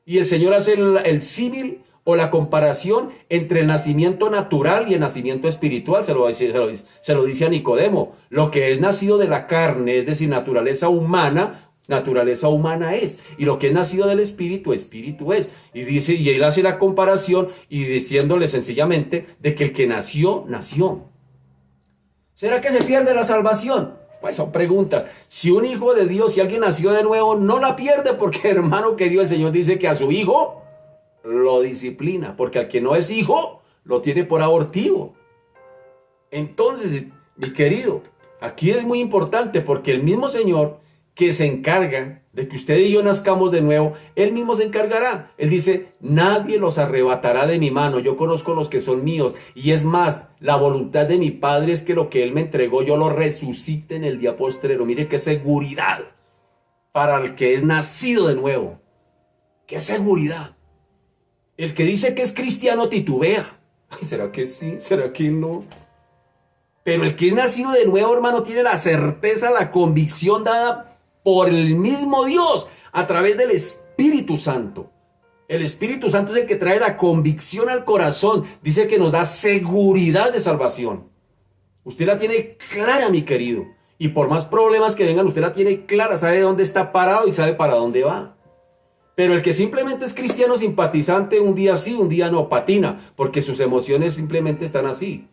Y el Señor hace el símil o la comparación entre el nacimiento natural y el nacimiento espiritual. Se lo dice a Nicodemo. Lo que es nacido de la carne, es decir, naturaleza humana es. Y lo que es nacido del espíritu, espíritu es. Y él hace la comparación y diciéndole sencillamente de que el que nació, nació. ¿Será que se pierde la salvación? Pues son preguntas. Si un hijo de Dios, si alguien nació de nuevo, no la pierde, porque hermano querido, el Señor dice que a su hijo lo disciplina, porque al que no es hijo, lo tiene por abortivo. Entonces, mi querido, aquí es muy importante, porque el mismo Señor que se encarga de que usted y yo nazcamos de nuevo, Él mismo se encargará. Él dice, nadie los arrebatará de mi mano, yo conozco los que son míos, y es más, la voluntad de mi Padre es que lo que Él me entregó, yo lo resucite en el día postrero. Mire qué seguridad para el que es nacido de nuevo. Qué seguridad. El que dice que es cristiano titubea. Ay, ¿será que sí? ¿Será que no? Pero el que es nacido de nuevo, hermano, tiene la certeza, la convicción dada por el mismo Dios a través del Espíritu Santo. El Espíritu Santo es el que trae la convicción al corazón. Dice que nos da seguridad de salvación. Usted la tiene clara, mi querido. Y por más problemas que vengan, usted la tiene clara. Sabe dónde está parado y sabe para dónde va. Pero el que simplemente es cristiano simpatizante, un día sí, un día no, patina, porque sus emociones simplemente están así.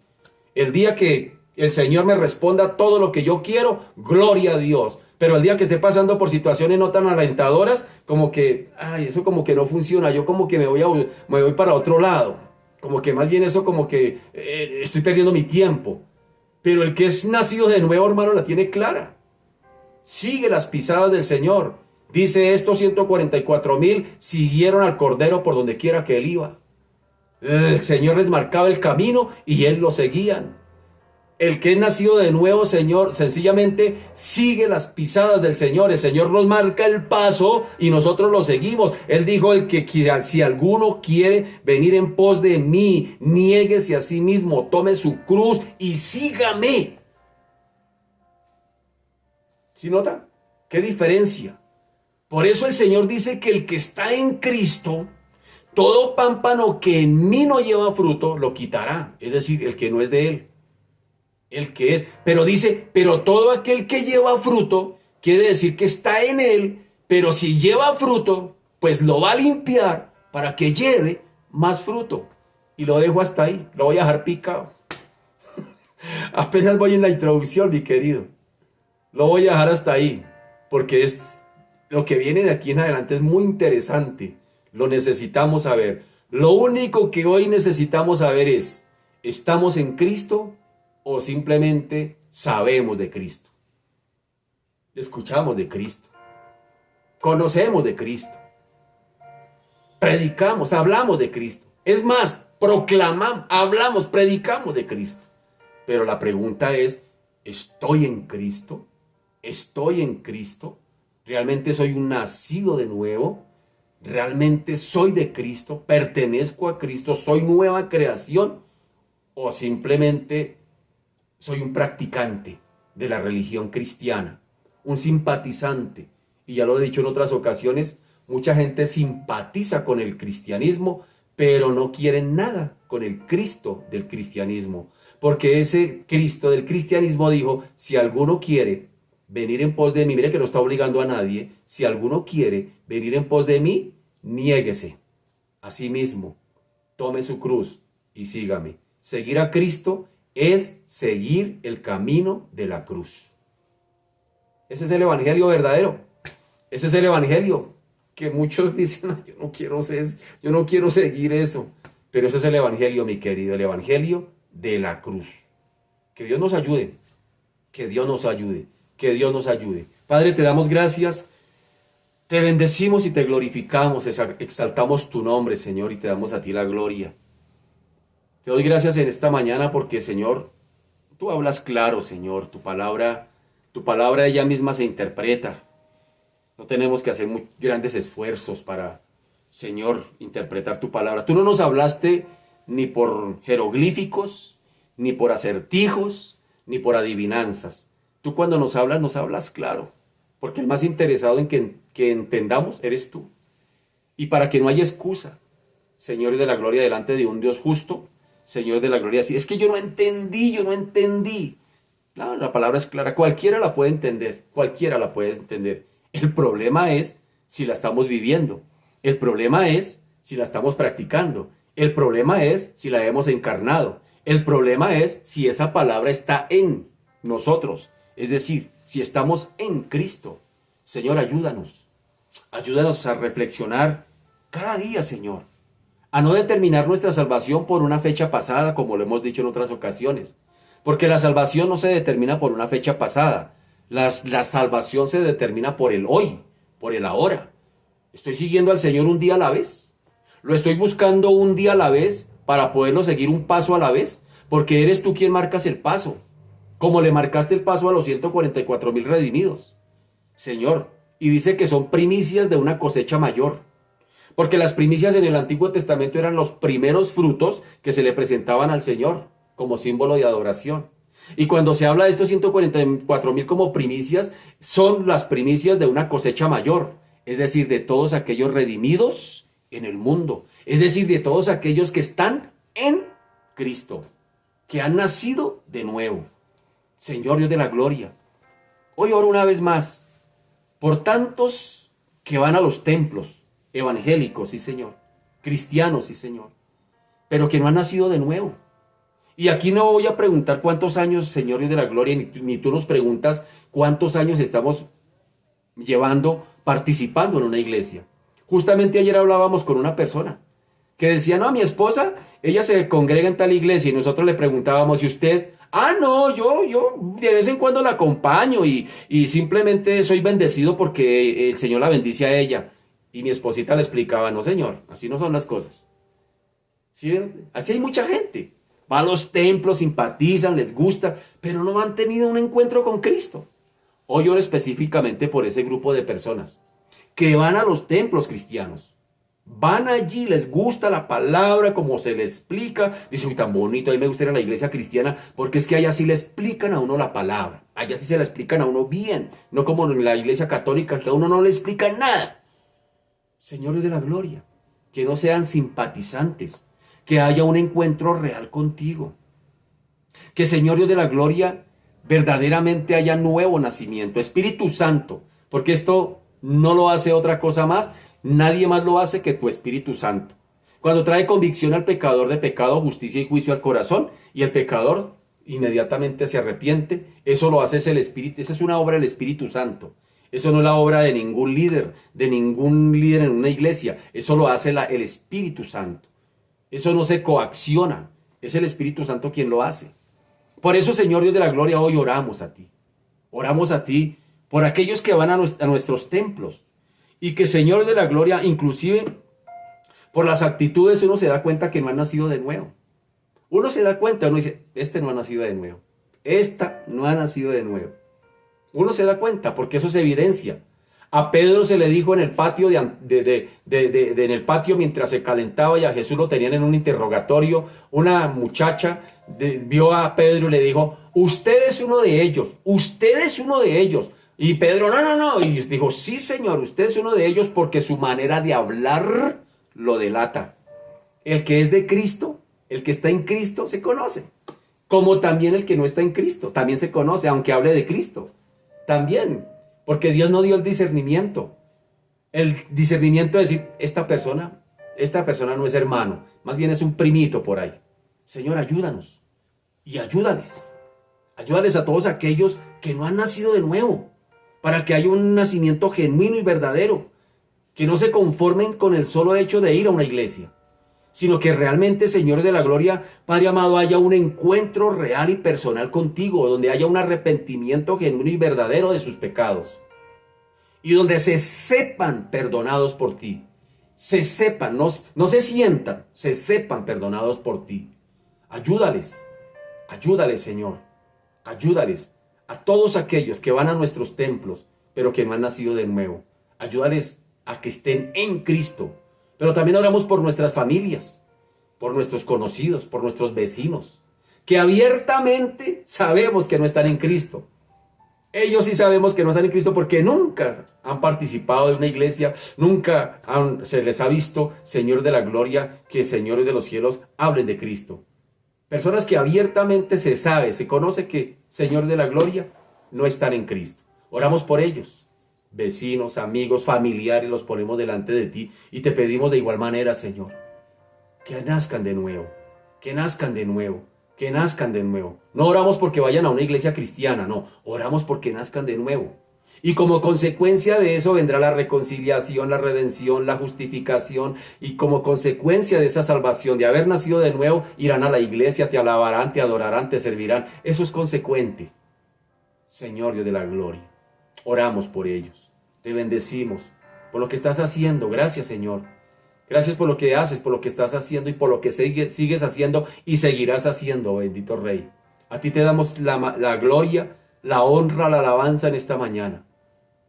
El día que el Señor me responda todo lo que yo quiero, gloria a Dios. Pero el día que esté pasando por situaciones no tan alentadoras, como que, eso como que no funciona, yo como que me voy para otro lado. Como que más bien eso como que estoy perdiendo mi tiempo. Pero el que es nacido de nuevo, hermano, la tiene clara. Sigue las pisadas del Señor. Dice, estos 144,000 siguieron al Cordero por donde quiera que Él iba. El Señor les marcaba el camino y Él lo seguían. El que es nacido de nuevo, Señor, sencillamente sigue las pisadas del Señor. El Señor nos marca el paso y nosotros lo seguimos. Él dijo, si alguno quiere venir en pos de mí, niéguese a sí mismo, tome su cruz y sígame. ¿Sí nota? ¿Qué diferencia? Por eso el Señor dice que el que está en Cristo, todo pámpano que en mí no lleva fruto, lo quitará. Es decir, el que no es de Él. el que es. Pero dice, pero todo aquel que lleva fruto, quiere decir que está en él, pero si lleva fruto, pues lo va a limpiar para que lleve más fruto. Y lo dejo hasta ahí, lo voy a dejar picado. Apenas voy en la introducción, mi querido. Lo voy a dejar hasta ahí, porque es lo que viene de aquí en adelante es muy interesante. Lo necesitamos saber. Lo único que hoy necesitamos saber es, ¿estamos en Cristo o simplemente sabemos de Cristo? Escuchamos de Cristo. Conocemos de Cristo. Predicamos, hablamos de Cristo. Es más, proclamamos, hablamos, predicamos de Cristo. Pero la pregunta es, ¿estoy en Cristo? ¿Estoy en Cristo? ¿Realmente soy un nacido de nuevo? ¿Realmente soy de Cristo? ¿Pertenezco a Cristo? ¿Soy nueva creación? ¿O simplemente soy un practicante de la religión cristiana? Un simpatizante. Y ya lo he dicho en otras ocasiones, mucha gente simpatiza con el cristianismo, pero no quiere nada con el Cristo del cristianismo. Porque ese Cristo del cristianismo dijo, si alguno quiere venir en pos de mí, mire que no está obligando a nadie, si alguno quiere venir en pos de mí, niéguese a sí mismo, tome su cruz y sígame. Seguir a Cristo es seguir el camino de la cruz. Ese es el evangelio verdadero. Ese es el evangelio que muchos dicen, yo no quiero seguir eso. Pero ese es el evangelio, mi querido, el evangelio de la cruz. Que Dios nos ayude, que Dios nos ayude, que Dios nos ayude. Padre, te damos gracias, te bendecimos y te glorificamos, exaltamos tu nombre, Señor, y te damos a ti la gloria. Te doy gracias en esta mañana porque, Señor, tú hablas claro, Señor, tu palabra ella misma se interpreta. No tenemos que hacer muy grandes esfuerzos para, Señor, interpretar tu palabra. Tú no nos hablaste ni por jeroglíficos, ni por acertijos, ni por adivinanzas. Tú cuando nos hablas claro, porque el más interesado en que entendamos eres tú. Y para que no haya excusa, Señor de la gloria, delante de un Dios justo, Señor de la gloria, si es que yo no entendí. No, la palabra es clara, cualquiera la puede entender. El problema es si la estamos viviendo. El problema es si la estamos practicando. El problema es si la hemos encarnado. El problema es si esa palabra está en nosotros. Es decir, si estamos en Cristo. Señor, ayúdanos. Ayúdanos a reflexionar cada día, Señor. A no determinar nuestra salvación por una fecha pasada, como lo hemos dicho en otras ocasiones. Porque la salvación no se determina por una fecha pasada. La salvación se determina por el hoy, por el ahora. ¿Estoy siguiendo al Señor un día a la vez? ¿Lo estoy buscando un día a la vez para poderlo seguir un paso a la vez? Porque eres tú quien marcas el paso, como le marcaste el paso a los 144,000 redimidos. Señor, y dice que son primicias de una cosecha mayor. Porque las primicias en el Antiguo Testamento eran los primeros frutos que se le presentaban al Señor como símbolo de adoración. Y cuando se habla de estos 144,000 como primicias, son las primicias de una cosecha mayor. Es decir, de todos aquellos redimidos en el mundo. Es decir, de todos aquellos que están en Cristo, que han nacido de nuevo. Señor Dios de la gloria, hoy oro una vez más por tantos que van a los templos evangélicos, sí Señor, cristianos, sí Señor, pero que no han nacido de nuevo. Y aquí no voy a preguntar cuántos años, Señor Dios de la gloria, ni tú nos preguntas cuántos años estamos llevando participando en una iglesia. Justamente ayer hablábamos con una persona que decía, no, mi esposa, ella se congrega en tal iglesia y nosotros le preguntábamos, ¿y usted? Ah, no, yo de vez en cuando la acompaño y simplemente soy bendecido porque el Señor la bendice a ella. Y mi esposita le explicaba, no señor, así no son las cosas. ¿Sí? Así hay mucha gente. Va a los templos, simpatizan, les gusta, pero no han tenido un encuentro con Cristo. Hoy oro específicamente por ese grupo de personas que van a los templos cristianos. Van allí, les gusta la palabra, como se le explica. Dice, uy, tan bonito, a mí me gusta ir a la iglesia cristiana, porque es que allá sí le explican a uno la palabra. Allá sí se la explican a uno bien, no como en la iglesia católica, que a uno no le explican nada. Señores de la gloria, que no sean simpatizantes, que haya un encuentro real contigo. Que Señor Dios de la gloria, verdaderamente haya nuevo nacimiento. Espíritu Santo, porque esto no lo hace otra cosa más, nadie más lo hace que tu Espíritu Santo. Cuando trae convicción al pecador de pecado, justicia y juicio al corazón, y el pecador inmediatamente se arrepiente, eso lo hace el Espíritu, esa es una obra del Espíritu Santo. Eso no es la obra de ningún líder en una iglesia, eso lo hace el Espíritu Santo. Eso no se coacciona, es el Espíritu Santo quien lo hace. Por eso, Señor Dios de la gloria, hoy oramos a ti. Oramos a ti por aquellos que van a nuestros templos. Y que, Señor de la gloria, inclusive por las actitudes uno se da cuenta que no han nacido de nuevo. Uno se da cuenta, uno dice, este no ha nacido de nuevo. Esta no ha nacido de nuevo. Uno se da cuenta porque eso se evidencia. A Pedro se le dijo en el patio, en el patio mientras se calentaba y a Jesús lo tenían en un interrogatorio, una muchacha vio a Pedro y le dijo, usted es uno de ellos, usted es uno de ellos. Y Pedro, no. Y dijo, sí, Señor, usted es uno de ellos porque su manera de hablar lo delata. El que es de Cristo, el que está en Cristo, se conoce. Como también el que no está en Cristo, también se conoce, aunque hable de Cristo. También, porque Dios no dio el discernimiento. El discernimiento de decir, esta persona no es hermano, más bien es un primito por ahí. Señor, ayúdanos y ayúdales. Ayúdales a todos aquellos que no han nacido de nuevo, para que haya un nacimiento genuino y verdadero, que no se conformen con el solo hecho de ir a una iglesia, sino que realmente, Señor de la gloria, Padre amado, haya un encuentro real y personal contigo, donde haya un arrepentimiento genuino y verdadero de sus pecados, y donde se sepan perdonados por ti, se sepan, no se sientan, se sepan perdonados por ti. Ayúdales, Señor, ayúdales a todos aquellos que van a nuestros templos, pero que no han nacido de nuevo. Ayúdales a que estén en Cristo. Pero también oramos por nuestras familias, por nuestros conocidos, por nuestros vecinos, que abiertamente sabemos que no están en Cristo. Ellos sí sabemos que no están en Cristo porque nunca han participado de una iglesia, nunca se les ha visto, Señor de la gloria, que señores de los cielos hablen de Cristo. Personas que abiertamente se sabe, se conoce que, Señor de la gloria, no están en Cristo. Oramos por ellos. Vecinos, amigos, familiares, los ponemos delante de ti y te pedimos de igual manera, Señor, que nazcan de nuevo, que nazcan de nuevo, que nazcan de nuevo. No oramos porque vayan a una iglesia cristiana, no, oramos porque nazcan de nuevo. Y como consecuencia de eso vendrá la reconciliación, la redención, la justificación, y como consecuencia de esa salvación, de haber nacido de nuevo, irán a la iglesia, te alabarán, te adorarán, te servirán. Eso es consecuente. Señor Dios de la gloria, oramos por ellos, te bendecimos por lo que estás haciendo. Gracias, Señor. Gracias por lo que haces, por lo que estás haciendo y por lo que sigues haciendo y seguirás haciendo, bendito Rey. A ti te damos la gloria, la honra, la alabanza en esta mañana.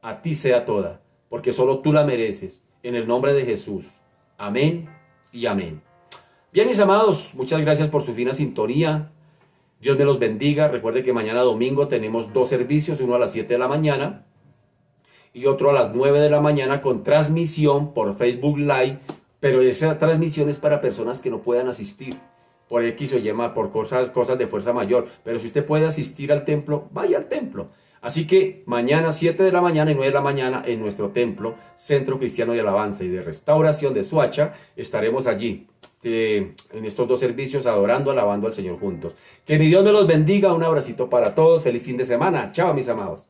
A ti sea toda, porque solo tú la mereces. En el nombre de Jesús. Amén y amén. Bien, mis amados, muchas gracias por su fina sintonía. Dios me los bendiga. Recuerde que mañana domingo tenemos 2 servicios, uno a las 7 de la mañana y otro a las 9 de la mañana con transmisión por Facebook Live, pero esa transmisión es para personas que no puedan asistir por X o Y, por cosas de fuerza mayor. Pero si usted puede asistir al templo, vaya al templo. Así que mañana 7 de la mañana y 9 de la mañana en nuestro templo, Centro Cristiano de Alabanza y de Restauración de Soacha, estaremos allí en estos 2 servicios adorando, alabando al Señor juntos. Que mi Dios me los bendiga. Un abracito para todos. Feliz fin de semana. Chao, mis amados.